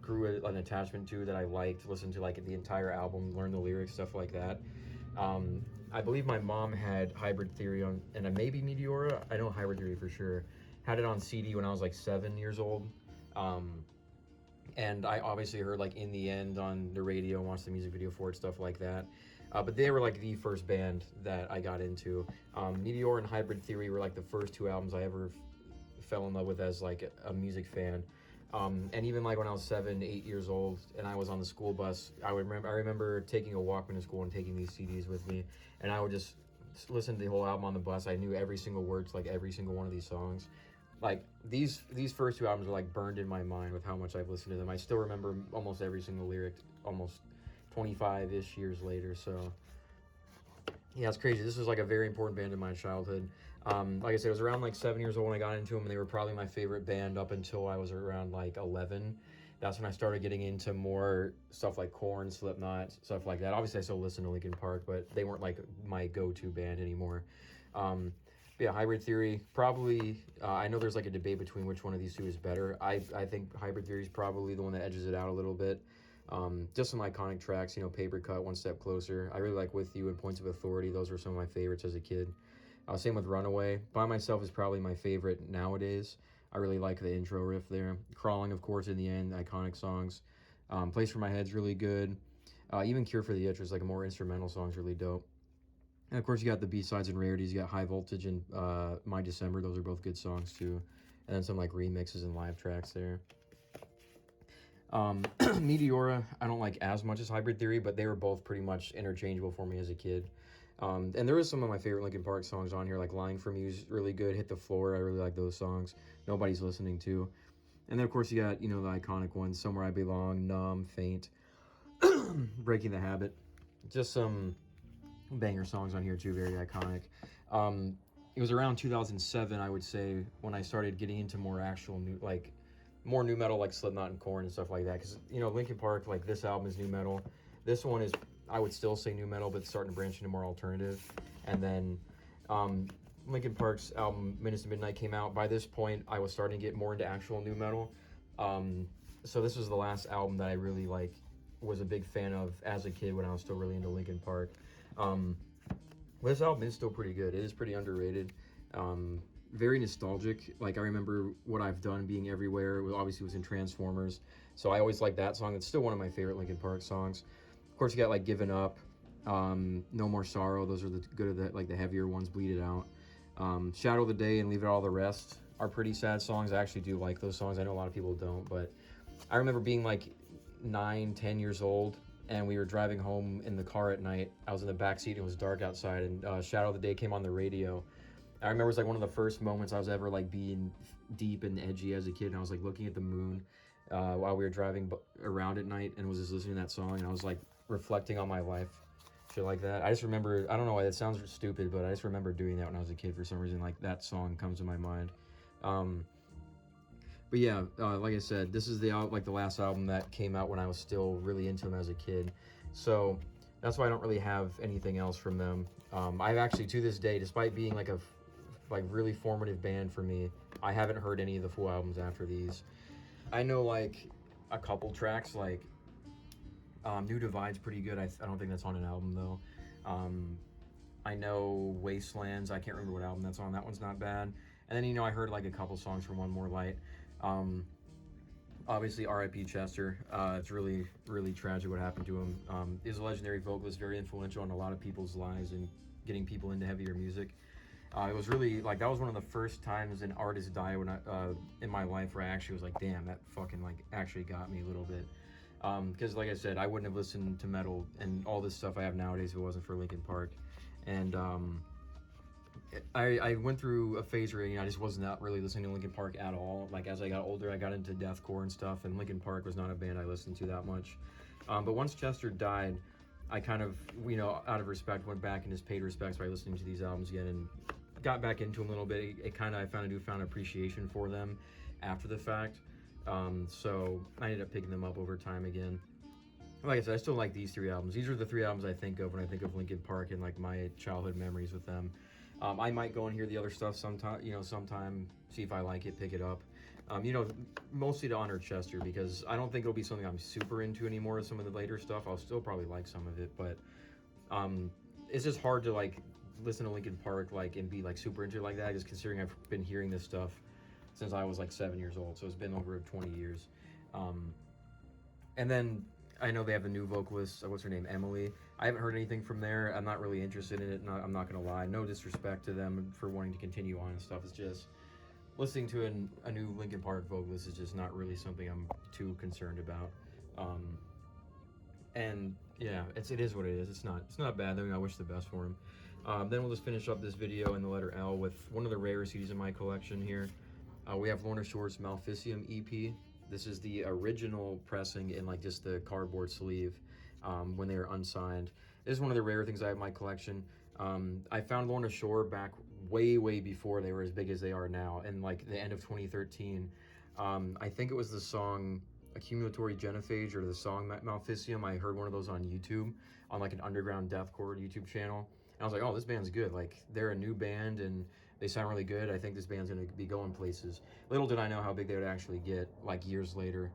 A: grew an attachment to, that I liked, listened to like the entire album, learned the lyrics, stuff like that. I believe my mom had Hybrid Theory on, and maybe Meteora, I know Hybrid Theory for sure, had it on CD when I was like 7 years old. And I obviously heard like In the End on the radio, watched the music video for it, stuff like that. But they were like the first band that I got into. Meteor and Hybrid Theory were like the first 2 albums I ever fell in love with as like a music fan. And even like when I was 7, 8 years old and I was on the school bus, I remember taking a Walkman to school and taking these CDs with me, and I would just listen to the whole album on the bus. I knew every single word to like every single one of these songs. Like these first 2 albums are like burned in my mind with how much I've listened to them. I still remember almost every single lyric, almost 25-ish years later. So yeah, it's crazy. This was like a very important band in my childhood. Like I said, I was around like 7 years old when I got into them, and they were probably my favorite band up until I was around like 11. That's when I started getting into more stuff like Korn, Slipknot, stuff like that. Obviously, I still listen to Linkin Park, but they weren't like my go-to band anymore. But yeah, Hybrid Theory, probably, I know there's like a debate between which one of these 2 is better. I think Hybrid Theory is probably the one that edges it out a little bit. Just some iconic tracks, you know, Paper Cut, One Step Closer. I really like With You and Points of Authority. Those were some of my favorites as a kid. Same with Runaway. By Myself is probably my favorite nowadays. I really like the intro riff there. Crawling, of course, in the end, iconic songs. Place for My Head's really good. Even Cure for the Itch is like a more instrumental song's really dope. And of course, you got the B-sides and rarities. You got High Voltage and My December. Those are both good songs too. And then some like remixes and live tracks there. Meteora, I don't like as much as Hybrid Theory, but they were both pretty much interchangeable for me as a kid. And there is some of my favorite Linkin Park songs on here, like Lying For Me is really good. Hit the Floor, I really like those songs. Nobody's Listening To. And then, of course, you got, you know, the iconic ones, Somewhere I Belong, Numb, Faint, Breaking the Habit. Just some banger songs on here, too, very iconic. It was around 2007, I would say, when I started getting into more actual more new metal, like Slipknot and Korn and stuff like that. Because, you know, Linkin Park, like, this album is new metal. This one is, I would still say new metal, but it's starting to branch into more alternative. And then Linkin Park's album Minutes to Midnight came out. By this point, I was starting to get more into actual new metal. So this was the last album that I really like was a big fan of as a kid when I was still really into Linkin Park. But this album is still pretty good. It is pretty underrated. Very nostalgic. Like I remember What I've Done being everywhere. It obviously was in Transformers, so I always liked that song. It's still one of my favorite Linkin Park songs. Of course, you got like Given Up, No More Sorrow. Those are the good of the like the heavier ones. Bleed It Out, Shadow of the Day, and Leave It All the Rest are pretty sad songs. I actually do like those songs. I know a lot of people don't, but I remember being like 9, 10 years old, and we were driving home in the car at night. I was in the back seat and it was dark outside, and Shadow of the Day came on the radio. I remember it was like one of the first moments I was ever like being deep and edgy as a kid, and I was like looking at the moon while we were driving around at night, and was just listening to that song, and I was like reflecting on my life, shit like that. I just remember, I don't know why it sounds stupid, but I just remember doing that when I was a kid for some reason. Like that song comes to my mind. But yeah, like I said, this is the last album that came out when I was still really into them as a kid. So that's why I don't really have anything else from them. I've actually, to this day, despite being like a really formative band for me, I haven't heard any of the full albums after these. I know like a couple tracks, like New Divide's pretty good. I don't think that's on an album though. I know Wastelands, I can't remember what album that's on. That one's not bad. And then, I heard like a couple songs from One More Light. Obviously, R.I.P. Chester. It's really, really tragic what happened to him. He's a legendary vocalist, very influential in a lot of people's lives and getting people into heavier music. It was really, like, that was one of the first times an artist died when in my life where I actually was like, damn, that fucking, like, actually got me a little bit. Because, like I said, I wouldn't have listened to metal and all this stuff I have nowadays if it wasn't for Linkin Park. And, I went through a phase where I just was not really listening to Linkin Park at all. Like as I got older, I got into deathcore and stuff, and Linkin Park was not a band I listened to that much. But once Chester died, I kind of, out of respect, went back in his paid respects by listening to these albums again and got back into them a little bit. I found a newfound appreciation for them after the fact. So I ended up picking them up over time again. Like I said, I still like these 3 albums. These are the 3 albums I think of when I think of Linkin Park and like my childhood memories with them. I might go and hear the other stuff sometime, see if I like it, pick it up. Mostly to honor Chester, because I don't think it'll be something I'm super into anymore. Some of the later stuff, I'll still probably like some of it, but it's just hard to like listen to Linkin Park like and be like super into it like that, just considering I've been hearing this stuff since I was like 7 years old, so it's been over 20 years. And then I know they have the new vocalist, what's her name, Emily. I haven't heard anything from there. I'm not really interested in it, I'm not gonna lie. No disrespect to them for wanting to continue on and stuff. It's just listening to a new Linkin Park vocalist is just not really something I'm too concerned about. And yeah, it is what it is. It's not bad. I wish the best for him. Then we'll just finish up this video in the letter L with one of the rare CDs in my collection here. We have Lorna Shore's Maleficium EP. This is the original pressing in like just the cardboard sleeve when they were unsigned. This is one of the rare things I have in my collection. I found Lorna Shore back way before they were as big as they are now, in like the end of 2013. I think it was the song Accumulatory Genophage or the song Maleficium. I heard one of those on YouTube, on like an underground deathcore YouTube channel. And I was like, oh, this band's good. Like, they're a new band and they sound really good. I think this band's gonna be going places. Little did I know how big they would actually get, like years later.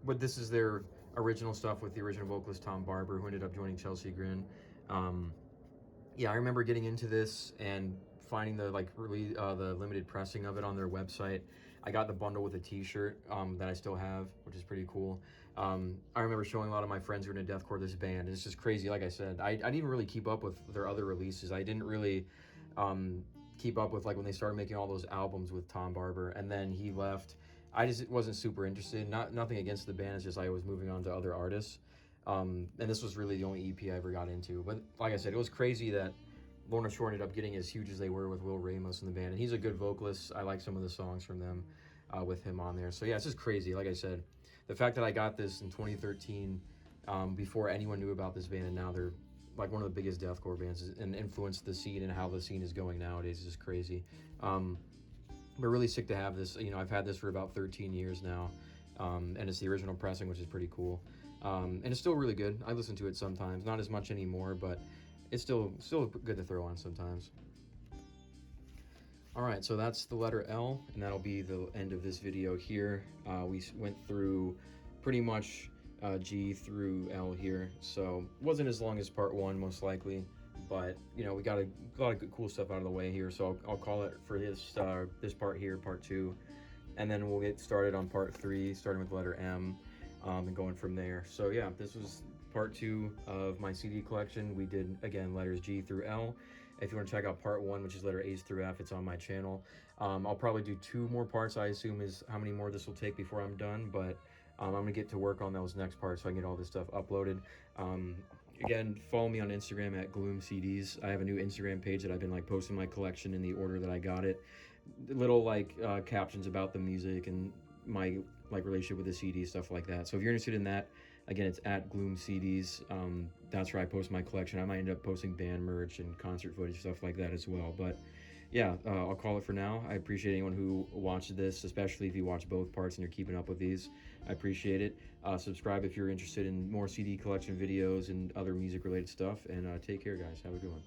A: But this is their original stuff with the original vocalist Tom Barber, who ended up joining Chelsea Grin. Yeah, I remember getting into this and finding the the limited pressing of it on their website. I got the bundle with a T-shirt that I still have, which is pretty cool. I remember showing a lot of my friends who were into deathcore this band. It's just crazy. Like I said, I didn't even really keep up with their other releases. I didn't really keep up with like when they started making all those albums with Tom Barber, and then he left. I just wasn't super interested. Nothing against the band. It's just I was moving on to other artists. And this was really the only EP I ever got into. But like I said, it was crazy that Lorna Shore ended up getting as huge as they were with Will Ramos in the band. And he's a good vocalist. I like some of the songs from them with him on there. So yeah, it's just crazy. Like I said, the fact that I got this in 2013 before anyone knew about this band, and now they're like one of the biggest deathcore bands and influenced the scene and how the scene is going nowadays is just crazy. But really sick to have this. I've had this for about 13 years now, and it's the original pressing, which is pretty cool. And it's still really good. I listen to it sometimes, not as much anymore, but it's still good to throw on sometimes. All right, so that's the letter L, and that'll be the end of this video here. We went through pretty much G through L here, so wasn't as long as part 1 most likely, but you know, we got a lot of good, cool stuff out of the way here, so I'll call it for this part here, part 2, and then we'll get started on part 3, starting with the letter M, and going from there. So yeah, this was part 2 of my CD collection. We did, again, letters G through L. If you want to check out part 1, which is letter A's through F, it's on my channel. I'll probably do 2 more parts, I assume, is how many more this will take before I'm done, but I'm going to get to work on those next parts so I can get all this stuff uploaded. Again, follow me on Instagram at Gloom CDs. I have a new Instagram page that I've been like posting my collection in the order that I got it. Little like captions about the music and my like relationship with the CD, stuff like that. So if you're interested in that, again, it's at Gloom CDs. That's where I post my collection. I might end up posting band merch and concert footage, stuff like that as well. But yeah, I'll call it for now. I appreciate anyone who watched this, especially if you watch both parts and you're keeping up with these. I appreciate it. Subscribe if you're interested in more CD collection videos and other music related stuff. And take care, guys. Have a good one.